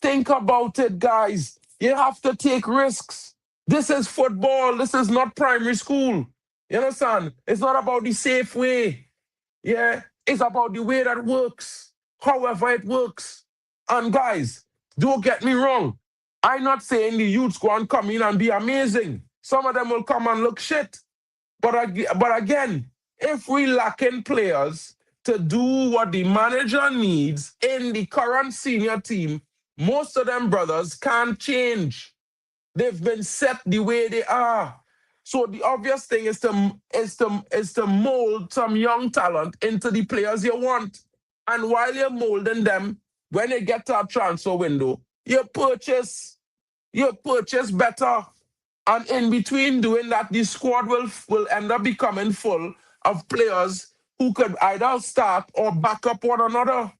A: Think about it, guys. You have to take risks. This is football. This is not primary school. You understand? It's not about the safe way. Yeah, it's about the way that works, however it works. And guys, don't get me wrong. I'm not saying the youths go and come in and be amazing. Some of them will come and look shit. But again, if we lacking players to do what the manager needs in the current senior team, most of them brothers can't change. They've been set the way they are. So the obvious thing is to mold some young talent into the players you want. And while you're molding them, when they get to a transfer window, you purchase better. And in between doing that, the squad will end up becoming full of players who could either start or back up one another.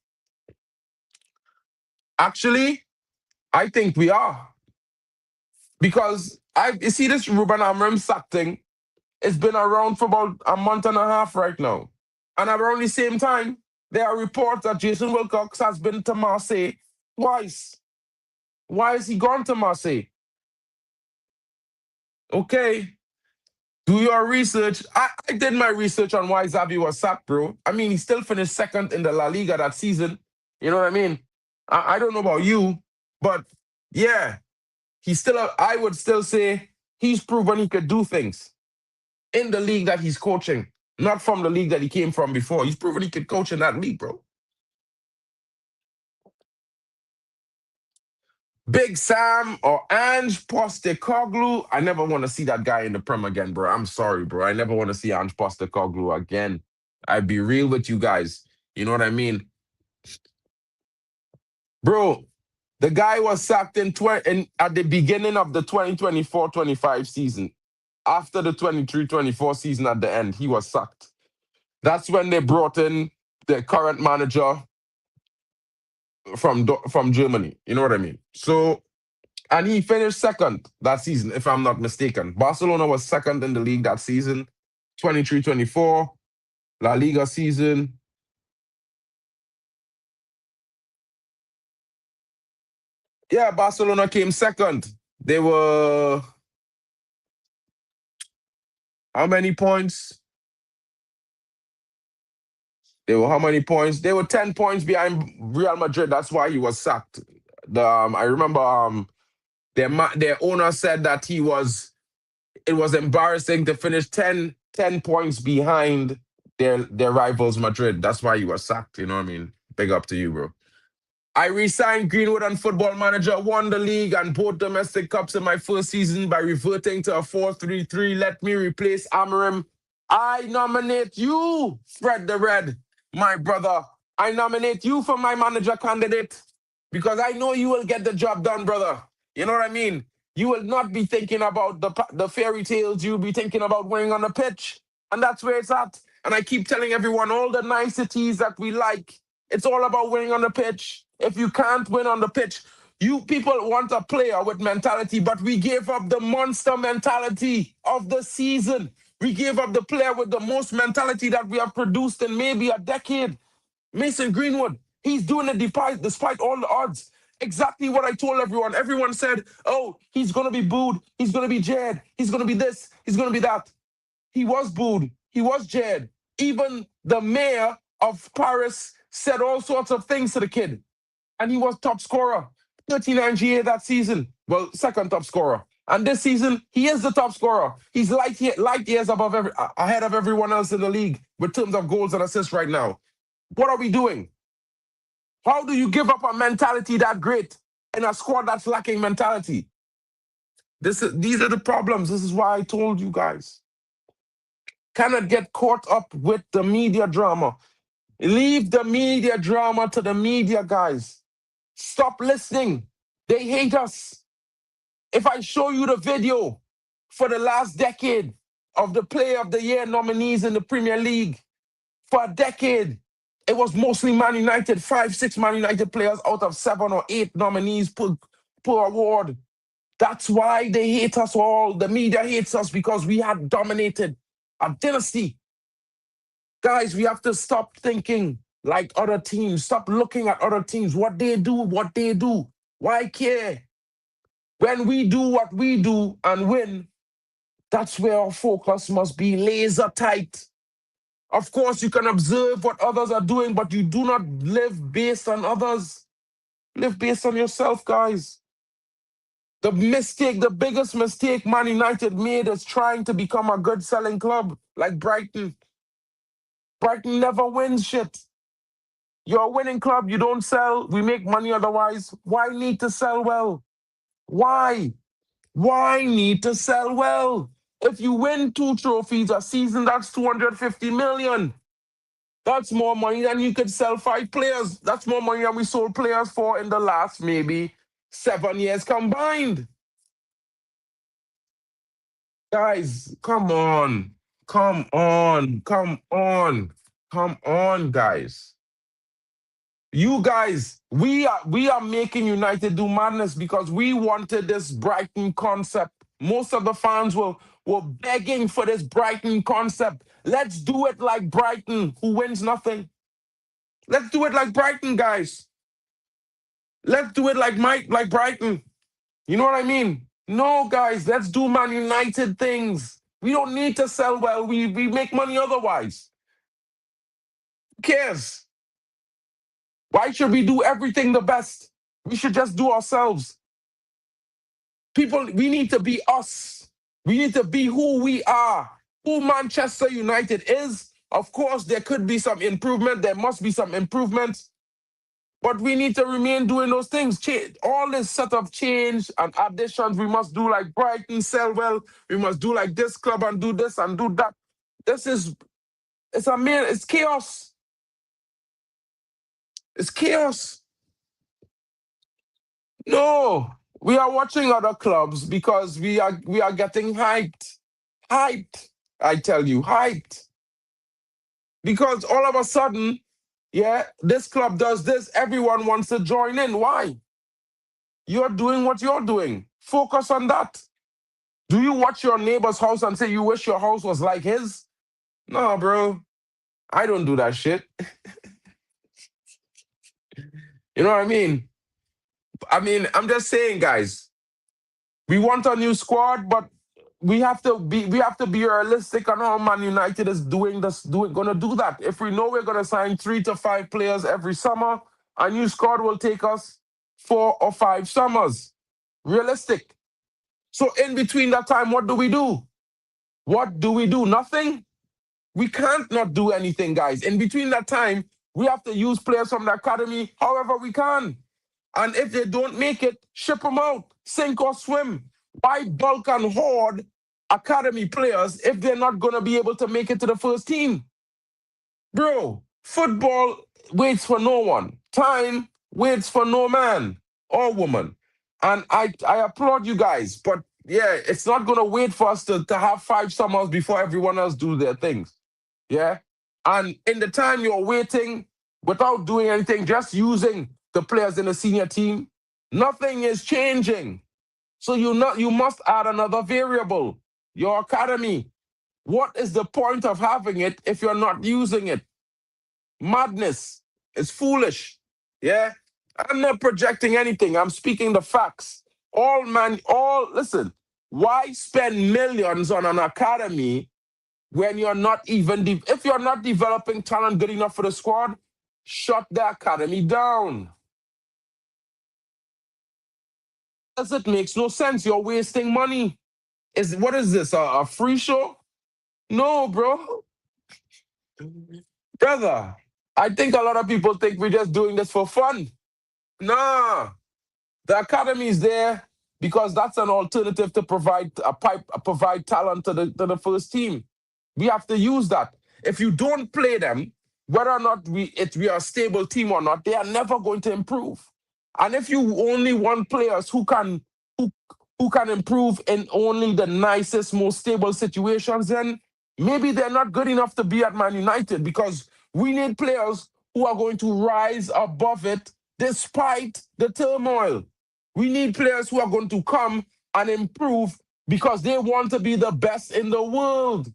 A: Actually, I think we are. Because you see this Ruben Amorim sack thing, it's been around for about a month and a half right now. And around the same time, there are reports that Jason Wilcox has been to Marseille twice. Why has he gone to Marseille? Okay, do your research. I did my research on why Xavi was sacked, bro. I mean, he still finished second in the La Liga that season. You know what I mean? I don't know about you, but yeah, I would still say he's proven he could do things in the league that he's coaching, not from the league that he came from before. He's proven he could coach in that league, bro. Big Sam or Ange Postecoglou. I never want to see that guy in the Prem again, bro. I'm sorry, bro. I never want to see Ange Postecoglou again. I'd be real with you guys. You know what I mean? Bro, the guy was sacked at the beginning of the 2024-25 season. After the 23-24 season at the end, he was sacked. That's when they brought in the current manager from Germany. You know what I mean? So, and he finished second that season, if I'm not mistaken. Barcelona was second in the league that season, 23-24, La Liga season. Yeah, Barcelona came second. They were how many points? They were how many points? They were 10 points behind Real Madrid. That's why he was sacked. I remember their owner said that it was embarrassing to finish 10 points behind their rivals Madrid. That's why he was sacked. You know what I mean? Big up to you, bro. I re-signed Greenwood and Football Manager, won the league and both domestic cups in my first season by reverting to a 4-3-3. Let me replace Amorim. I nominate you, Fred the Red, my brother. I nominate you for my manager candidate because I know you will get the job done, brother. You know what I mean? You will not be thinking about the fairy tales. You'll be thinking about winning on the pitch. And that's where it's at. And I keep telling everyone all the niceties that we like. It's all about winning on the pitch. If you can't win on the pitch, you people want a player with mentality, but we gave up the monster mentality of the season. We gave up the player with the most mentality that we have produced in maybe a decade. Mason Greenwood, he's doing it despite all the odds. Exactly what I told everyone. Everyone said, oh, he's going to be booed. He's going to be jailed. He's going to be this. He's going to be that. He was booed. He was jailed. Even the mayor of Paris said all sorts of things to the kid. And he was top scorer. 39 GA that season. Well, second top scorer. And this season, he is the top scorer. He's light years ahead of everyone else in the league with terms of goals and assists right now. What are we doing? How do you give up a mentality that great in a squad that's lacking mentality? These are the problems. This is why I told you guys. Cannot get caught up with the media drama. Leave the media drama to the media, guys. Stop listening. They hate us. If I show you the video for the last decade of the Player of the Year nominees in the Premier League, for a decade, it was mostly Man United, 5, 6 Man United players out of 7 or 8 nominees per award. That's why they hate us all. The media hates us because we had dominated a dynasty. Guys, we have to stop thinking like other teams. Stop looking at other teams, what they do. Why care? When we do what we do and win, that's where our focus must be laser tight. Of course, you can observe what others are doing, but you do not live based on others. Live based on yourself, guys. The biggest mistake Man United made is trying to become a good selling club like Brighton. Brighton never wins shit. You're a winning club, you don't sell, we make money otherwise. Why need to sell well? Why? Why need to sell well? If you win 2 trophies a season, that's 250 million. That's more money than you could sell 5 players. That's more money than we sold players for in the last maybe 7 years combined. Guys, come on. Come on. Come on. Come on, guys. You guys, we are making United do madness because we wanted this Brighton concept. Most of the fans were begging for this Brighton concept. Let's do it like Brighton, who wins nothing. Let's do it like Brighton, guys. Let's do it like Brighton. You know what I mean? No, guys, let's do Man United things. We don't need to sell well. We make money otherwise. Who cares? Why should we do everything the best? We should just do ourselves. People, we need to be us. We need to be who we are, who Manchester United is. Of course, there could be some improvement. There must be some improvements. But we need to remain doing those things. All this set of change and additions, we must do like Brighton, sell well. We must do like this club and do this and do that. It's chaos. It's chaos. No, we are watching other clubs because we are getting hyped. Hyped, I tell you, hyped. Because all of a sudden, yeah, this club does this, everyone wants to join in. Why? You're doing what you're doing. Focus on that. Do you watch your neighbor's house and say you wish your house was like his? No, bro. I don't do that shit. You know what I mean? I'm just saying, guys, we want a new squad, but we have to be realistic on how Man United is gonna do that. If we know we're gonna sign 3 to 5 players every summer, a new squad will take us 4 or 5 summers. Realistic. So in between that time, what do we do? What do we do? Nothing? We can't not do anything, guys. In between that time, we have to use players from the academy however we can. And if they don't make it, ship them out, sink or swim. Why bulk and hoard academy players if they're not going to be able to make it to the first team? Bro, football waits for no one. Time waits for no man or woman. And I applaud you guys, but yeah, it's not going to wait for us to have 5 summers before everyone else do their things. Yeah? And in the time you're waiting, without doing anything, just using the players in the senior team, nothing is changing. So you must add another variable, your academy. What is the point of having it if you're not using it? Madness. It's foolish. Yeah? I'm not projecting anything. I'm speaking the facts. Listen, why spend millions on an academy when you're not even, if you're not developing talent good enough for the squad, shut the academy down. It makes no sense. You're wasting money. What is this, a free show? No, bro. Brother, I think a lot of people think we're just doing this for fun. Nah. The academy is there because that's an alternative to provide talent to the first team. We have to use that. If you don't play them, whether or not we are a stable team or not, they are never going to improve. And if you only want players who can improve in only the nicest, most stable situations, then maybe they're not good enough to be at Man United, because we need players who are going to rise above it despite the turmoil. We need players who are going to come and improve because they want to be the best in the world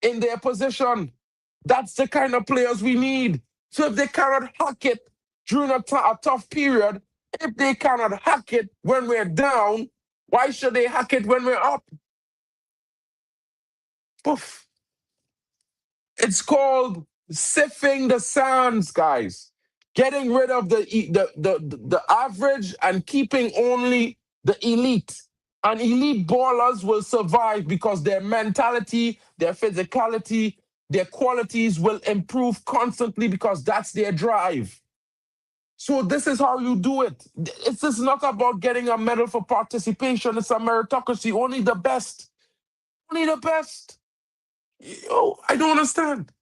A: in their position. That's the kind of players we need. So if they cannot hack it during a tough period, if they cannot hack it when we're down, why should they hack it when we're up? Poof. It's called sifting the sands, guys. Getting rid of the average and keeping only the elite. And elite ballers will survive because their mentality, their physicality, their qualities will improve constantly because that's their drive. So this is how you do it. It's just not about getting a medal for participation. It's a meritocracy. Only the best. Only the best. Yo, I don't understand.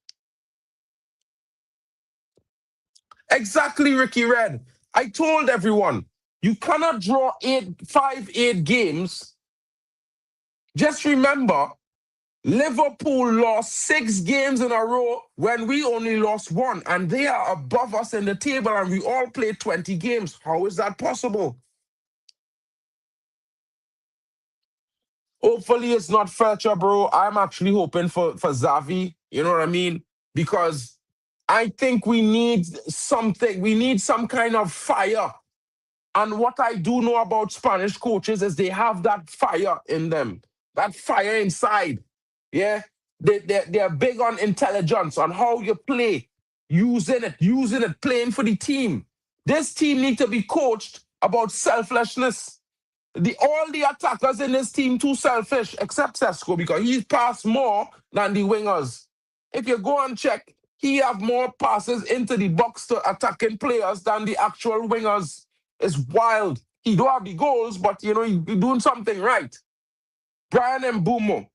A: Exactly, Ricky Red. I told everyone, you cannot draw 8 games. Just remember, Liverpool lost 6 games in a row when we only lost 1, and they are above us in the table, and we all played 20 games. How is that possible? Hopefully, it's not Fletcher, bro. I'm actually hoping for Xavi. You know what I mean? Because I think we need something. We need some kind of fire. And what I do know about Spanish coaches is they have that fire in them, that fire inside. Yeah. They're big on intelligence, on how you play, using it, playing for the team. This team need to be coached about selflessness. All the attackers in this team too selfish, except Sesko, because he's passed more than the wingers. If you go and check, he have more passes into the box to attacking players than the actual wingers. It's wild. He don't have the goals, but you know he's doing something right. Brian Mbeumo,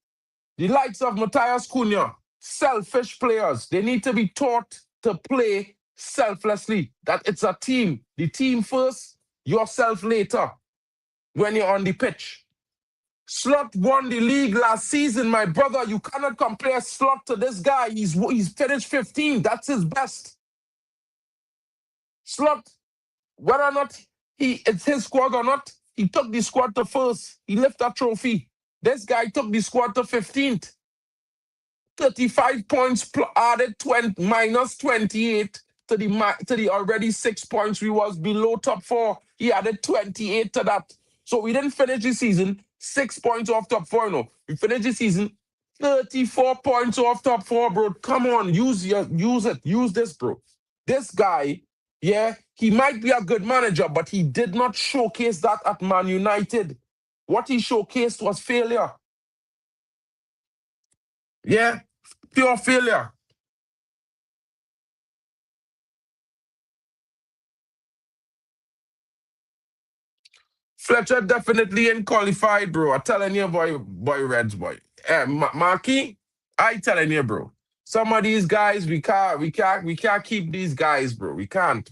A: the likes of Matthias Cunha, selfish players. They need to be taught to play selflessly. That it's a team. The team first, yourself later when you're on the pitch. Slot won the league last season, my brother. You cannot compare Slot to this guy. He's finished 15th. That's his best. Slot, whether or not it's his squad or not, he took the squad to first. He lifted a trophy. This guy took the squad to 15th. 35 points added 20 minus 28 to the already 6 points we was below top 4. He added 28 to that. So we didn't finish the season 6 points off top 4. No, we finished the season 34 points off top 4, bro. Come on, use this, bro. This guy, yeah, he might be a good manager, but he did not showcase that at Man United. What he showcased was failure. Yeah, pure failure. Fletcher definitely ain't qualified, bro. I'm telling you, boy, Reds, boy. Marky, I telling you, bro. Some of these guys, we can't keep these guys, bro. We can't.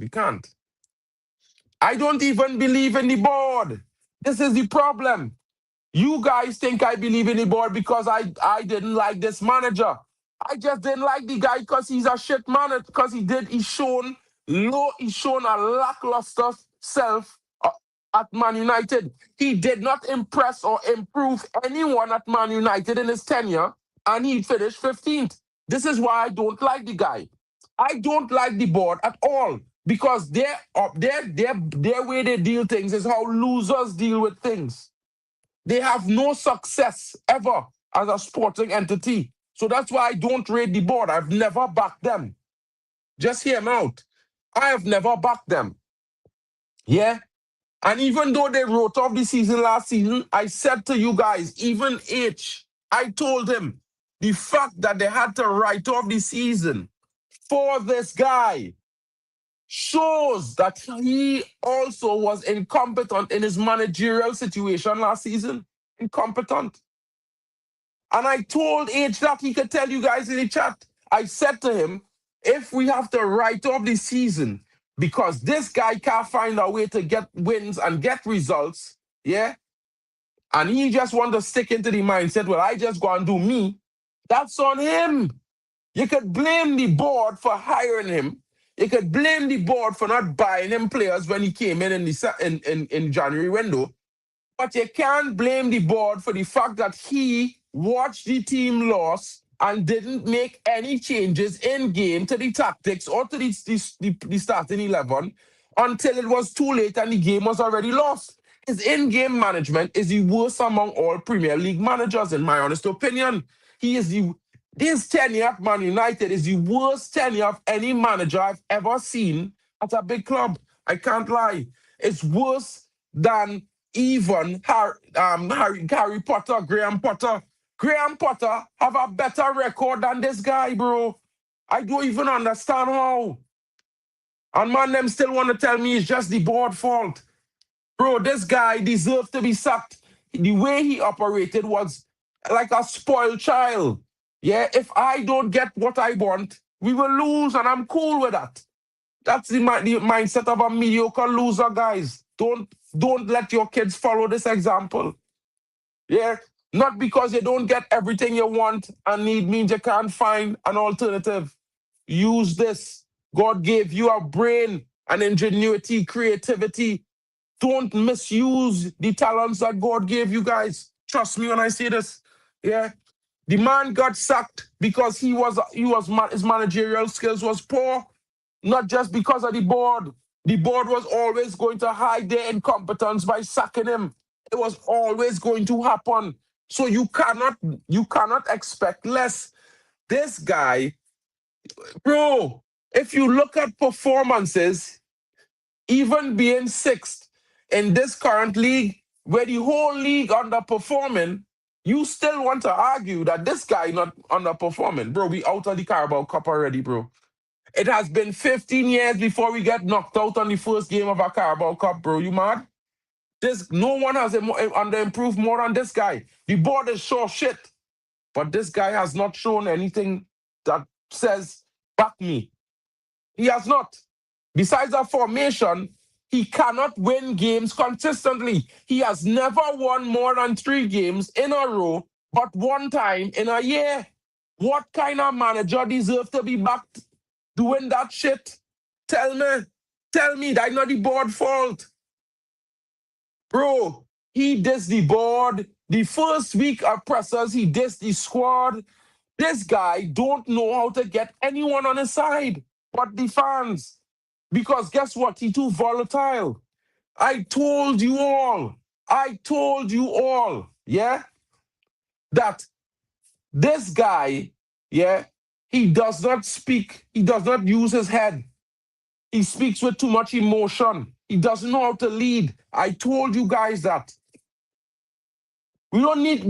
A: I don't even believe in the board. This is the problem. You guys think I believe in the board because I didn't like this manager. I just didn't like the guy because he's a shit manager. Because he's shown a lackluster self at Man United. He did not impress or improve anyone at Man United in his tenure, and he finished 15th. This is why I don't like the guy. I don't like the board at all because their way they deal things is how losers deal with things. They have no success ever as a sporting entity. So that's why I don't rate the board. I've never backed them. Just hear me out. I have never backed them. Yeah. And even though they wrote off the season last season, I said to you guys, even I told him the fact that they had to write off the season for this guy shows that he also was incompetent in his managerial situation last season. Incompetent. And I told H that he could tell you guys in the chat. I said to him, if we have to write off the season because this guy can't find a way to get wins and get results, yeah, and he just want to stick into the mindset, well, I just go and do me, that's on him. You could blame the board for hiring him. You could blame the board for not buying him players when he came in January window. But you can't blame the board for the fact that he watched the team lose and didn't make any changes in game to the tactics or to the starting 11 until it was too late and the game was already lost. His in-game management is the worst among all Premier League managers, in my honest opinion. This tenure at Man United is the worst tenure of any manager I've ever seen at a big club. I can't lie. It's worse than even Harry Potter, Graham Potter. Graham Potter have a better record than this guy, bro. I don't even understand how. And man, them still want to tell me it's just the board fault. Bro, this guy deserves to be sacked. The way he operated was like a spoiled child. Yeah, if I don't get what I want, we will lose, and I'm cool with that. That's the mindset of a mediocre loser, guys. Don't let your kids follow this example. Yeah, not because you don't get everything you want and need means you can't find an alternative. Use this. God gave you a brain, an ingenuity, creativity. Don't misuse the talents that God gave you guys. Trust me when I say this. Yeah. The man got sacked because his managerial skills was poor, not just because of the board. The board was always going to hide their incompetence by sacking him. It was always going to happen. So you cannot expect less. This guy, bro, if you look at performances, even being sixth in this current league, where the whole league underperforming, you still want to argue that this guy not underperforming. Bro, we out of the Carabao Cup already, bro. It has been 15 years before we get knocked out on the first game of our Carabao Cup, bro. You mad? No one has under-improved more than this guy. The board is sure shit, but this guy has not shown anything that says, back me. He has not. Besides that formation, he cannot win games consistently. He has never won more than 3 games in a row, but one time in a year. What kind of manager deserves to be backed doing that shit? Tell me that's not the board fault. Bro, he dissed the board. The first week of pressers, he dissed the squad. This guy don't know how to get anyone on his side but the fans. Because guess what? He too volatile. I told you all, yeah, that this guy, yeah, he does not speak, he does not use his head. He speaks with too much emotion. He doesn't know how to lead. I told you guys that. We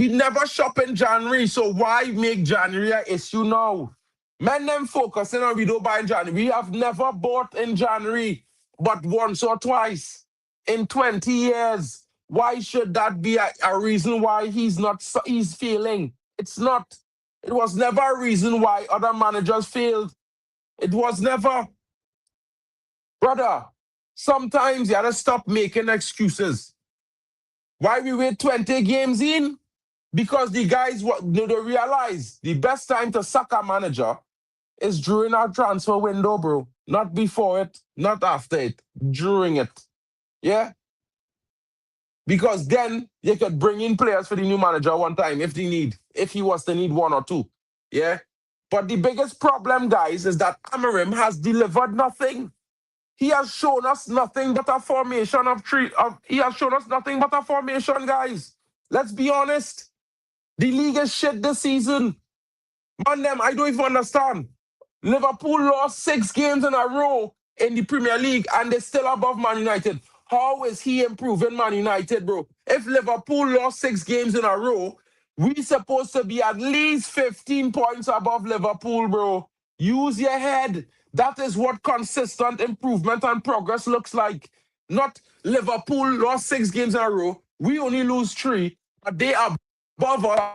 A: never shop in January, so why make January an issue now? Men them focusing on we don't buy in January. We have never bought in January, but once or twice in 20 years. Why should that be a reason why he's failing? It's not. It was never a reason why other managers failed. It was never. Brother, sometimes you gotta stop making excuses. Why we wait 20 games in? Because the guys they realize the best time to sack a manager is during our transfer window, bro. Not before it, not after it, during it. Yeah? Because then they could bring in players for the new manager one time if he was to need 1 or 2. Yeah? But the biggest problem, guys, is that Amorim has delivered nothing. He has shown us nothing but a formation of three. He has shown us nothing but a formation, guys. Let's be honest. The league is shit this season. Man, I don't even understand. Liverpool lost 6 games in a row in the Premier League and they're still above Man United. How is he improving Man United, bro? If Liverpool lost 6 games in a row, we supposed to be at least 15 points above Liverpool, bro. Use your head. That is what consistent improvement and progress looks like. Not Liverpool lost 6 games in a row. We only lose 3, but they are above us.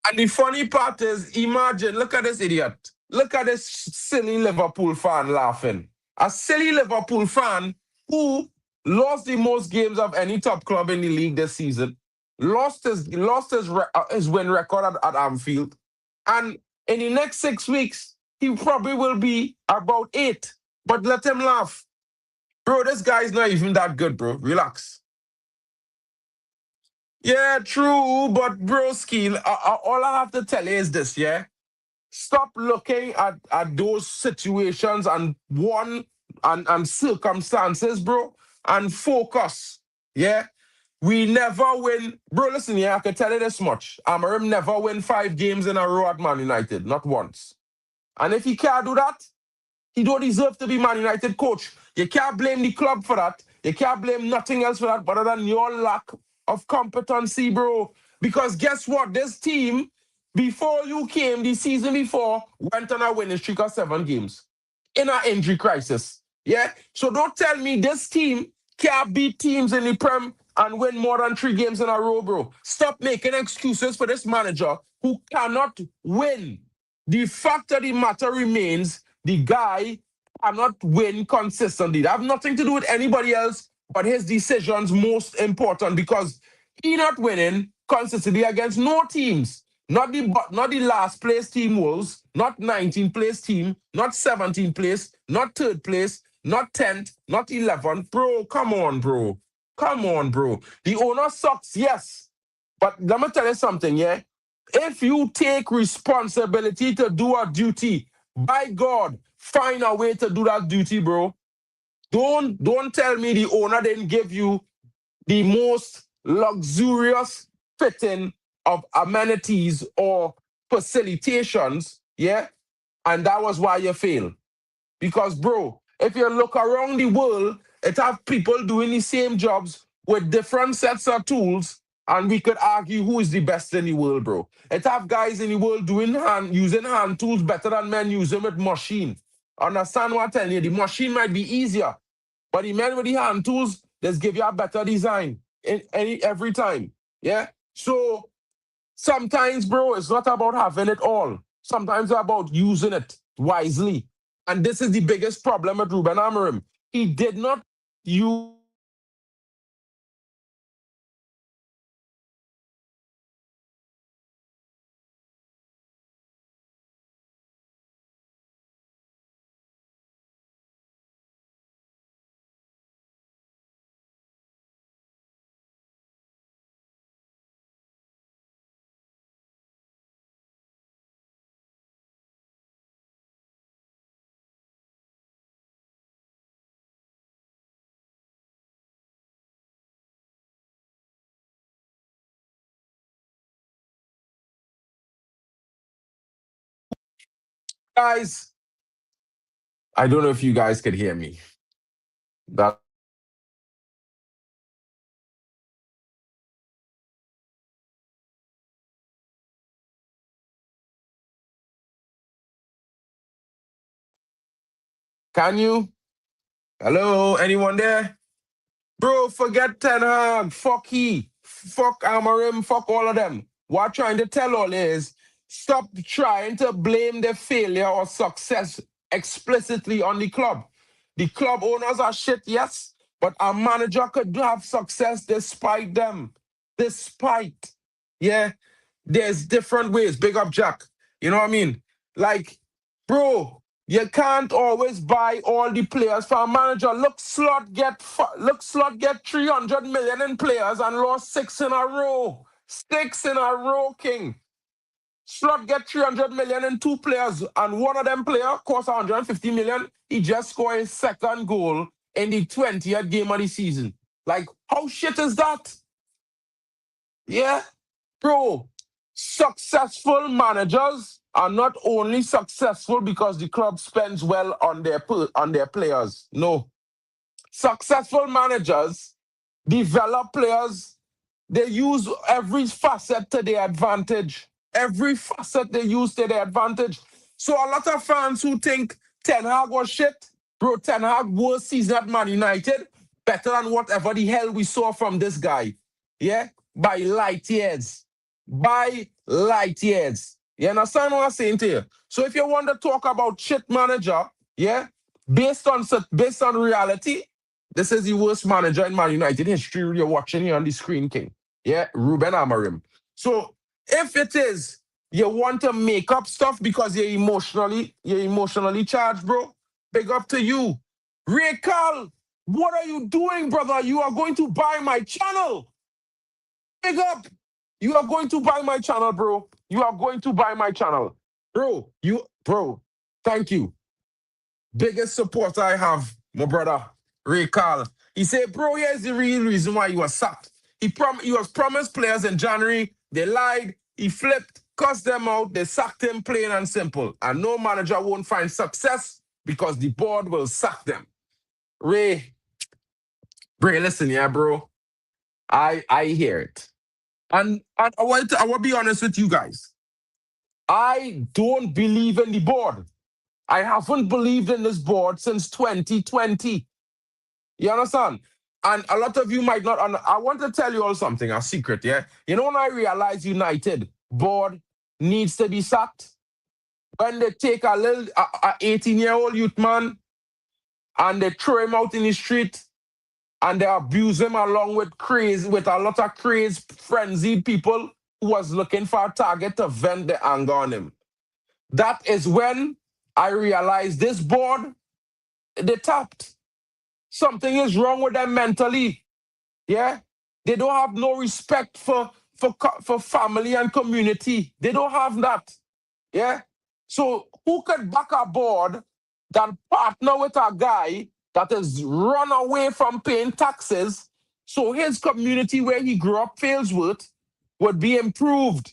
A: And the funny part is, imagine, look at this idiot. Look at this silly Liverpool fan laughing. A silly Liverpool fan who lost the most games of any top club in the league this season, lost his win record at Anfield, and in the next 6 weeks, he probably will be about 8. But let him laugh. Bro, this guy's not even that good, bro. Relax. Yeah, true, but broski, all I have to tell you is this, yeah? Stop looking at those situations and circumstances, bro, and focus. Yeah. We never win. Bro, listen, yeah, I can tell you this much. Amorim never win 5 games in a row at Man United, not once. And if he can't do that, he don't deserve to be Man United coach. You can't blame the club for that. You can't blame nothing else for that other than your lack of competency, bro. Because guess what? This team, before you came the season before, went on a winning streak of 7 games in an injury crisis. Yeah? So don't tell me this team can't beat teams in the Prem and win more than 3 games in a row, bro. Stop making excuses for this manager who cannot win. The fact of the matter remains, the guy cannot win consistently. That have nothing to do with anybody else, but his decisions most important because he not winning consistently against no teams. Not the last place team Wolves, not 19th place team, not 17th place, not 3rd place, not 10th, not 11th. Bro, come on, bro. Come on, bro. The owner sucks, yes. But let me tell you something, yeah? If you take responsibility to do a duty, by God, find a way to do that duty, bro. Don't tell me the owner didn't give you the most luxurious fitting of amenities or facilitations, yeah? And that was why you failed. Because, bro, if you look around the world, it have people doing the same jobs with different sets of tools, and we could argue who is the best in the world, bro. It have guys in the world using hand tools better than men using with machine. Understand what I'm telling you? The machine might be easier, but the men with the hand tools, just give you a better design every time. Yeah? So sometimes, bro, it's not about having it all. Sometimes it's about using it wisely. And this is the biggest problem with Ruben Amorim. He did not use guys. I don't know if you guys could hear me. That can you? Hello, anyone there? Bro, forget Ten Hag. Fuck he. Fuck Amorim. Fuck all of them. What I'm trying to tell all is stop trying to blame the failure or success explicitly on the club. The club owners are shit, yes, but a manager could have success despite them. Despite. Yeah. There's different ways. Big up Jack. You know what I mean? Like, bro, you can't always buy all the players for a manager. Look Slot get 300 million in players and lost 6 in a row. 6 in a row, King. Slot get 300 million in 2 players, and one of them player cost 150 million. He just scored his 2nd goal in the 20th game of the season. Like, how shit is that? Yeah, bro. Successful managers are not only successful because the club spends well on their players. No. Successful managers develop players. They use every facet to their advantage. Every facet they use to their advantage. So a lot of fans who think Ten Hag was shit, bro, Ten Hag worst season at Man United, better than whatever the hell we saw from this guy. Yeah? By light years. By light years. You understand what I'm saying to you? So if you want to talk about shit manager, yeah, based on reality, this is the worst manager in Man United history you're watching here on the screen, King. Yeah, Ruben Amorim. So if it is you want to make up stuff because you're emotionally charged, bro, big up to you. Ray Carl, what are you doing, brother? You are going to buy my channel. Big up. You are going to buy my channel, bro. You are going to buy my channel. Bro, thank you. Biggest supporter I have, my brother, Ray Carl. He said, bro, here's the real reason why you were sacked. He was promised players in January. They lied. He flipped, cussed them out. They sacked him plain and simple. And no manager won't find success because the board will sack them. Ray, Bray, listen, yeah, bro. I hear it. And I will be honest with you guys. I don't believe in the board. I haven't believed in this board since 2020. You understand? And a lot of you might not. I want to tell you all something, a secret, yeah? You know, when I realized United board needs to be sacked, when they take a little 18-year-old youth man and they throw him out in the street and they abuse him along with a lot of crazy, frenzied people who was looking for a target to vent the anger on him. That is when I realized this board, they tapped. Something is wrong with them mentally. Yeah? They don't have no respect for family and community. They don't have that. Yeah? So who could back a board that partner with a guy that has run away from paying taxes so his community where he grew up, Failsworth, would be improved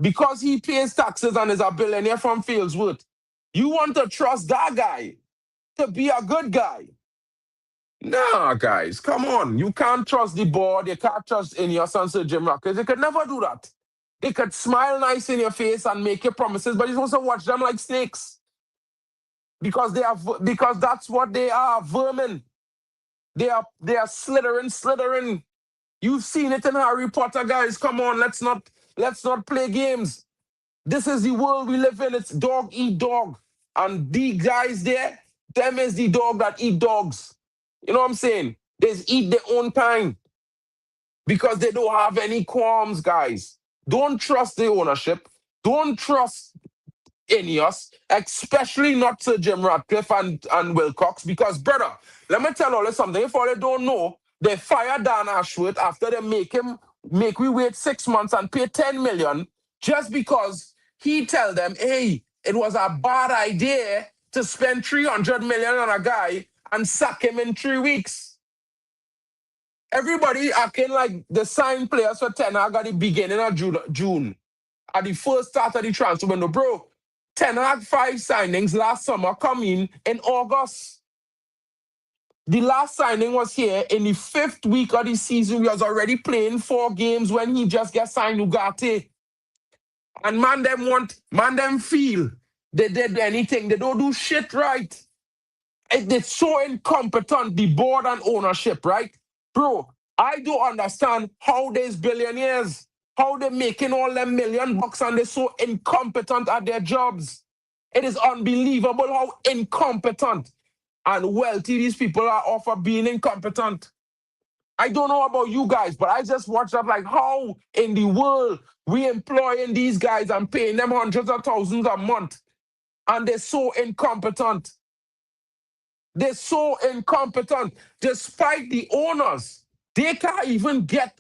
A: because he pays taxes and is a billionaire from Failsworth? You want to trust that guy to be a good guy? Nah, guys, come on. You can't trust the board. You can't trust INEOS and Sir Jim Rockets. They could never do that. They could smile nice in your face and make you promises, but you're supposed to watch them like snakes. Because that's what they are, vermin. They are slithering. You've seen it in Harry Potter, guys. Come on, let's not play games. This is the world we live in. It's dog eat dog. And the guys there, them is the dog that eat dogs. You know what I'm saying? They eat their own kind because they don't have any qualms, guys. Don't trust the ownership. Don't trust INEOS, especially not Sir Jim Ratcliffe and Wilcox, because, brother, let me tell you something. If all they don't know, they fired Dan Ashworth after they make we wait 6 months and pay 10 million just because he tell them, hey, it was a bad idea to spend 300 million on a guy and sack him in 3 weeks. Everybody acting like the signed players for Ten Hag at the beginning of June. At the first start of the transfer window, bro. Ten Hag 5 signings last summer come in August. The last signing was here in the 5th week of the season. We was already playing 4 games when he just got signed Ugarte. And man them feel they did anything. They don't do shit right. It's so incompetent, the board and ownership, right? Bro, I don't understand how there's billionaires, how they're making all them $1 million and they're so incompetent at their jobs. It is unbelievable how incompetent and wealthy these people are off of being incompetent. I don't know about you guys, but I just watched that like, how in the world we employing these guys and paying them hundreds of thousands a month and they're so incompetent. They're so incompetent. Despite the owners, they can't even get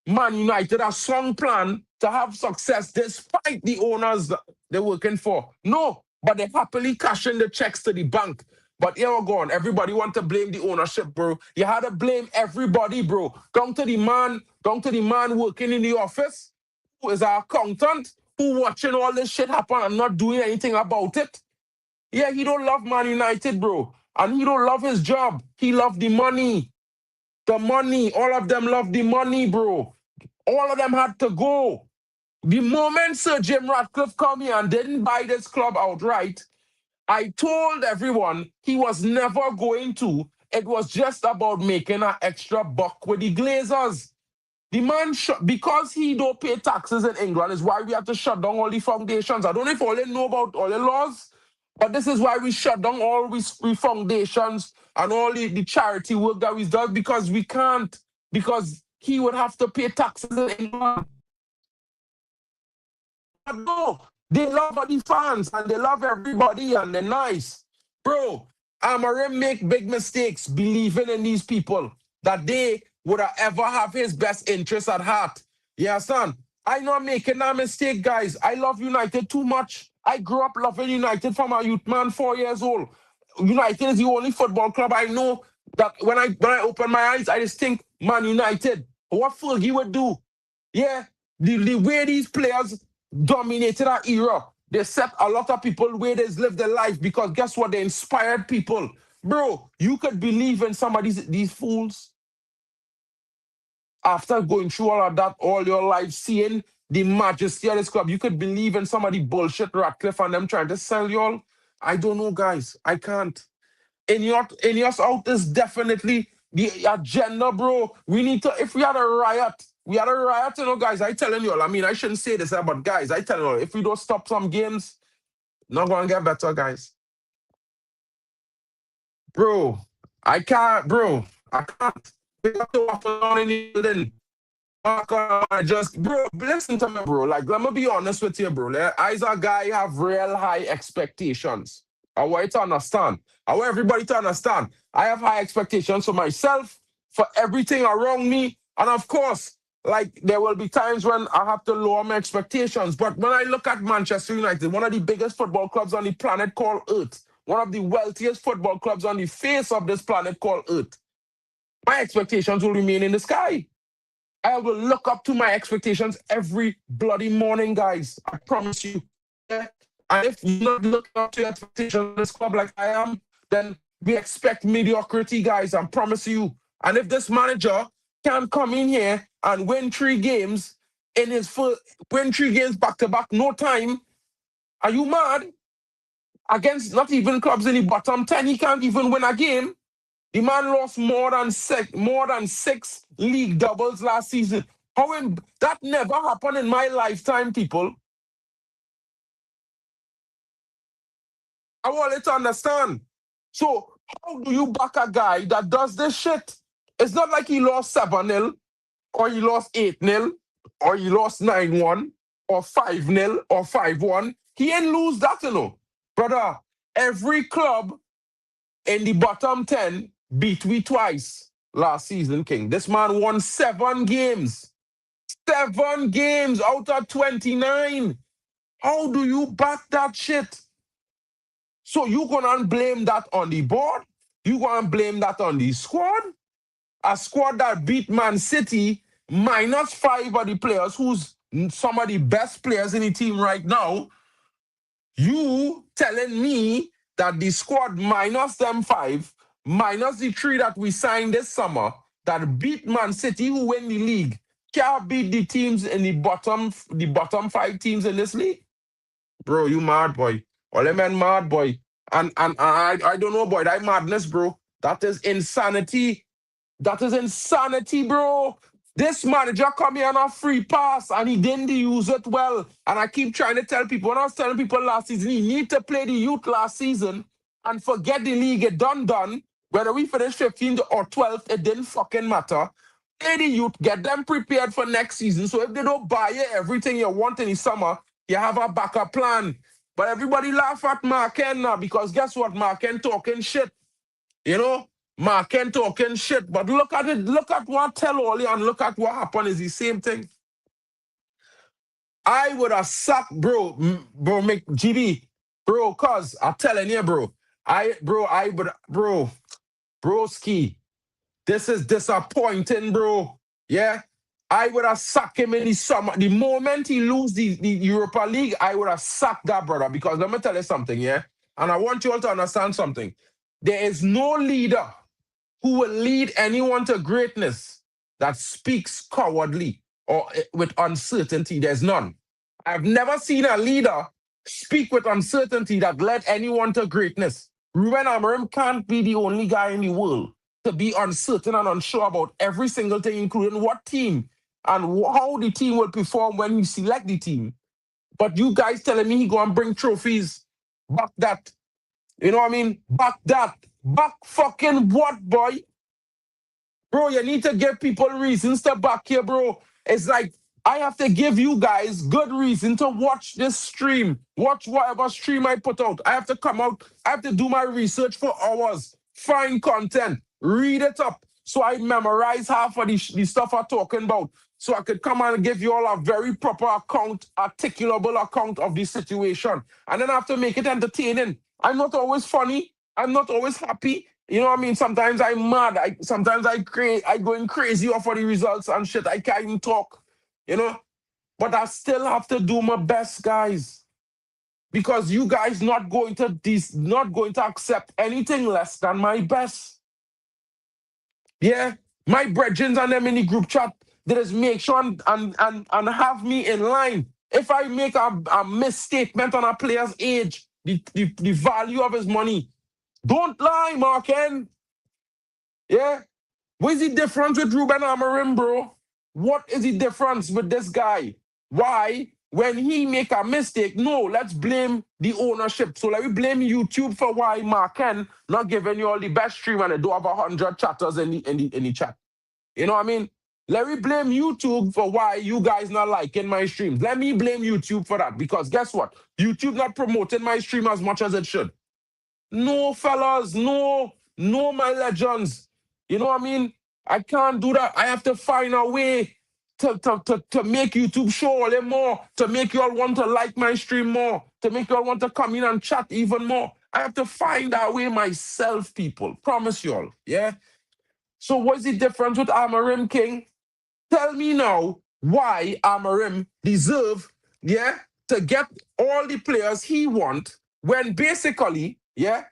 A: Man United a strong plan to have success despite the owners they're working for. No, but they happily cash in the checks to the bank. But here we're going. Everybody want to blame the ownership, bro. You had to blame everybody, bro. Down to the man working in the office, who is our accountant, who watching all this shit happen and not doing anything about it. Yeah, he don't love Man United, bro. And he don't love his job. He love the money. The money. All of them love the money, bro. All of them had to go. The moment Sir Jim Ratcliffe come here and didn't buy this club outright, I told everyone he was never going to. It was just about making an extra buck with the Glazers. The man, because he don't pay taxes in England, is why we have to shut down all the foundations. I don't know if all they know about all the laws, but this is why we shut down all we foundations and all the charity work that we do, because we can't, because he would have to pay taxes in England. But no, they love the fans and they love everybody and they're nice. Bro, Amorim make big mistakes believing in these people that they would ever have his best interest at heart. You understand? I'm not making that mistake, guys. I love United too much. I grew up loving United from a youth man, 4 years old. United is the only football club I know that when I open my eyes, I just think, Man United, what Fergie would do. Yeah, the way these players dominated our era, they set a lot of people where they live their life because guess what? They inspired people. Bro, you could believe in some of these fools. after going through all of that all your life, seeing the majesty of this club, you could believe in some of the bullshit Ratcliffe and them trying to sell y'all? I don't know, guys. I can't. INEOS out is definitely the agenda, bro. We need to, if we had a riot, you know, guys. I telling you all, I mean, I shouldn't say this, but guys, I tell you all, if we don't stop some games, not gonna get better, guys. Bro, I can't, bro. I can't. We got to walk on in the building. Just, bro, listen to me, bro. Like, let me be honest with you, bro. I, as a guy, have real high expectations. I want you to understand. I want everybody to understand. I have high expectations for myself, for everything around me. And of course, like, there will be times when I have to lower my expectations. But when I look at Manchester United, one of the biggest football clubs on the planet called Earth, one of the wealthiest football clubs on the face of this planet called Earth, my expectations will remain in the sky. I will look up to my expectations every bloody morning, guys. I promise you. Yeah? And if you're not looking up to your expectations in this club like I am, then we expect mediocrity, guys. I promise you. And if this manager can come in here and win 3 games in his first, win 3 games back to back, no time, are you mad? Against not even clubs in the bottom 10, he can't even win a game. The man lost more than six league doubles last season. That never happened in my lifetime, people. I want you to understand. So how do you back a guy that does this shit? It's not like he lost 7-0, or he lost 8-0, or he lost 9-1, or 5-0, or 5-1. He ain't lose that, you know. Brother, every club in the bottom 10 beat we twice last season, King. This man won 7 games. 7 games out of 29. How do you back that shit? So you gonna blame that on the board? You gonna blame that on the squad? A squad that beat Man City minus 5 of the players, who's some of the best players in the team right now. You telling me that the squad minus them 5, minus the 3 that we signed this summer, that beat Man City, who win the league, can't beat the teams in the bottom 5 teams in this league? Bro, you mad, boy. All them men mad, boy. And I don't know, boy. That madness, bro. That is insanity. That is insanity, bro. This manager come here on a free pass and he didn't use it well. And I keep trying to tell people, when I was telling people last season, he need to play the youth last season and forget the league. It done. Whether we finish 15th or 12th, it didn't fucking matter. Play the youth, get them prepared for next season. So if they don't buy you everything you want in the summer, you have a backup plan. But everybody laugh at Marken now, because guess what? Marken talking shit. You know? Marken talking shit. But look at it. Look at what tell Oli and look at what happened. Is the same thing. I would have sucked, bro, GB, bro, cuz I'm telling you, bro. Broski, this is disappointing, bro. Yeah. I would have sucked him in the summer. The moment he lose the Europa League, I would have sucked that, brother. Because let me tell you something, yeah? And I want you all to understand something. There is no leader who will lead anyone to greatness that speaks cowardly or with uncertainty. There's none. I've never seen a leader speak with uncertainty that led anyone to greatness. Ruben Amorim can't be the only guy in the world to be uncertain and unsure about every single thing, including what team and how the team will perform when you select the team. But you guys telling me he go and bring trophies, back that. You know what I mean? Back that. Back fucking what, boy? Bro, you need to give people reasons to back here, bro. It's like, I have to give you guys good reason to watch this stream. Watch whatever stream I put out. I have to come out. I have to do my research for hours. Find content. Read it up. So I memorize half of the stuff I'm talking about. So I could come and give you all a very proper account, articulable account of the situation. And then I have to make it entertaining. I'm not always funny. I'm not always happy. You know what I mean? Sometimes I'm mad. Sometimes I going crazy off of the results and shit. I can't even talk. You know? But I still have to do my best, guys. Because you guys not going to accept anything less than my best. Yeah? My brethren and them in the group chat, They just make sure and have me in line. If I make a misstatement on a player's age, the value of his money, don't lie, Marken. Yeah? What is the difference with Ruben Amorim, bro? What is the difference with this guy? Why, when he make a mistake, no, let's blame the ownership. So let me blame YouTube for why Marken not giving you all the best stream and they do have 100 chatters in the chat. You know what I mean? Let me blame YouTube for why you guys not liking my streams. Let me blame YouTube for that, because guess what? YouTube not promoting my stream as much as it should. No, fellas, no, my legends. You know what I mean? I can't do that. I have to find a way to make YouTube show a little more, to make you all want to like my stream more, to make you all want to come in and chat even more. I have to find that way myself, people. Promise you all, yeah? So what's the difference with Amorim, King? Tell me now why Amorim deserve, yeah, to get all the players he want when basically, yeah,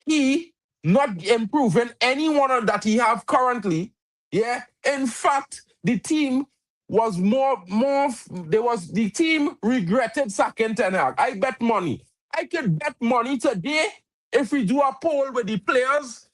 A: he not improving anyone that he have currently, yeah. In fact, the team was the team regretted sacking Ten Hag. I bet money. I could bet money today if we do a poll with the players,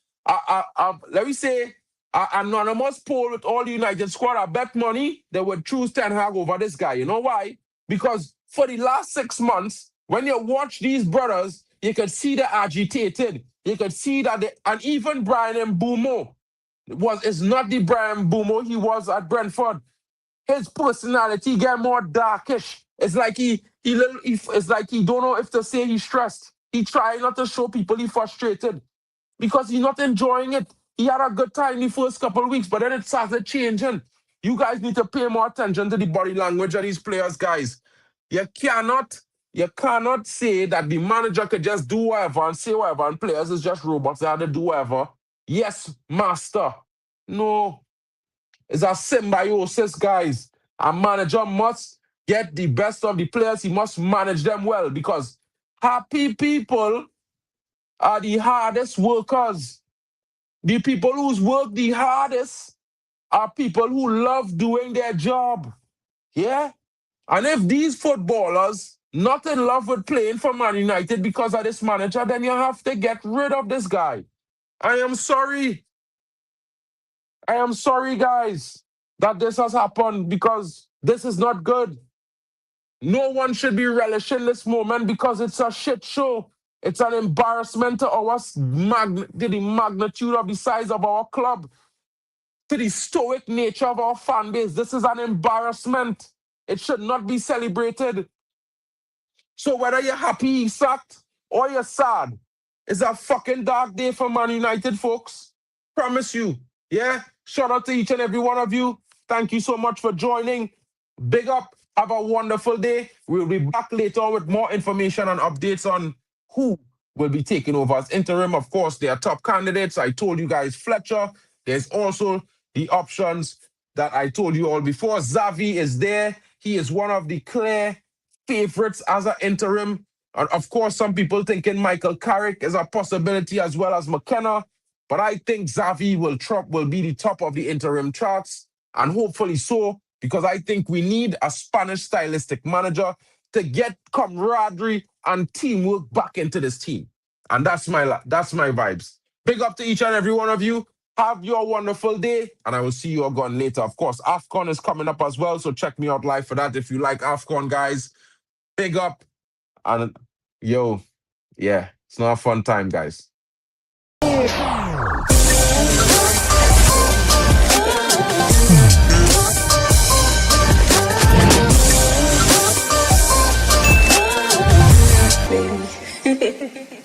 A: let me say, an anonymous poll with all the United squad, I bet money they would choose Ten Hag over this guy. You know why? Because for the last 6 months, when you watch these brothers, you could see they're agitated. You could see that and even Brian Mbeumo is not the Brian Mbeumo he was at Brentford. His personality get more darkish. It's like it's like he don't know if to say he's stressed. He try not to show people he's frustrated because he's not enjoying it. He had a good time the first couple of weeks, but then it started changing. You guys need to pay more attention to the body language of these players, guys. You cannot say that the manager could just do whatever and say whatever, and players is just robots. They have to do whatever. Yes, master. No. It's a symbiosis, guys. A manager must get the best of the players. He must manage them well, because happy people are the hardest workers. The people who's work the hardest are people who love doing their job. Yeah? And if these footballers not in love with playing for Man United because of this manager, then you have to get rid of this guy. I am sorry. I am sorry, guys, that this has happened, because this is not good. No one should be relishing this moment because it's a shit show. It's an embarrassment to the magnitude of the size of our club, to the stoic nature of our fan base. This is an embarrassment. It should not be celebrated. So whether you're happy he's sacked or you're sad, it's a fucking dark day for Man United, folks. Promise you. Yeah? Shout out to each and every one of you. Thank you so much for joining. Big up. Have a wonderful day. We'll be back later on with more information and updates on who will be taking over as interim. Of course, they are top candidates. I told you guys Fletcher. There's also the options that I told you all before. Xavi is there. He is one of the clear favorites as an interim. And of course, some people thinking Michael Carrick is a possibility, as well as McKenna. But I think Xavi will be the top of the interim charts, and hopefully so, because I think we need a Spanish stylistic manager to get camaraderie and teamwork back into this team. And that's my vibes. Big up to each and every one of you. Have your wonderful day, and I will see you again later. Of course, AFCON is coming up as well, so check me out live for that if you like AFCON, guys. Big up. And yo, yeah, it's not a fun time, guys.
B: Baby.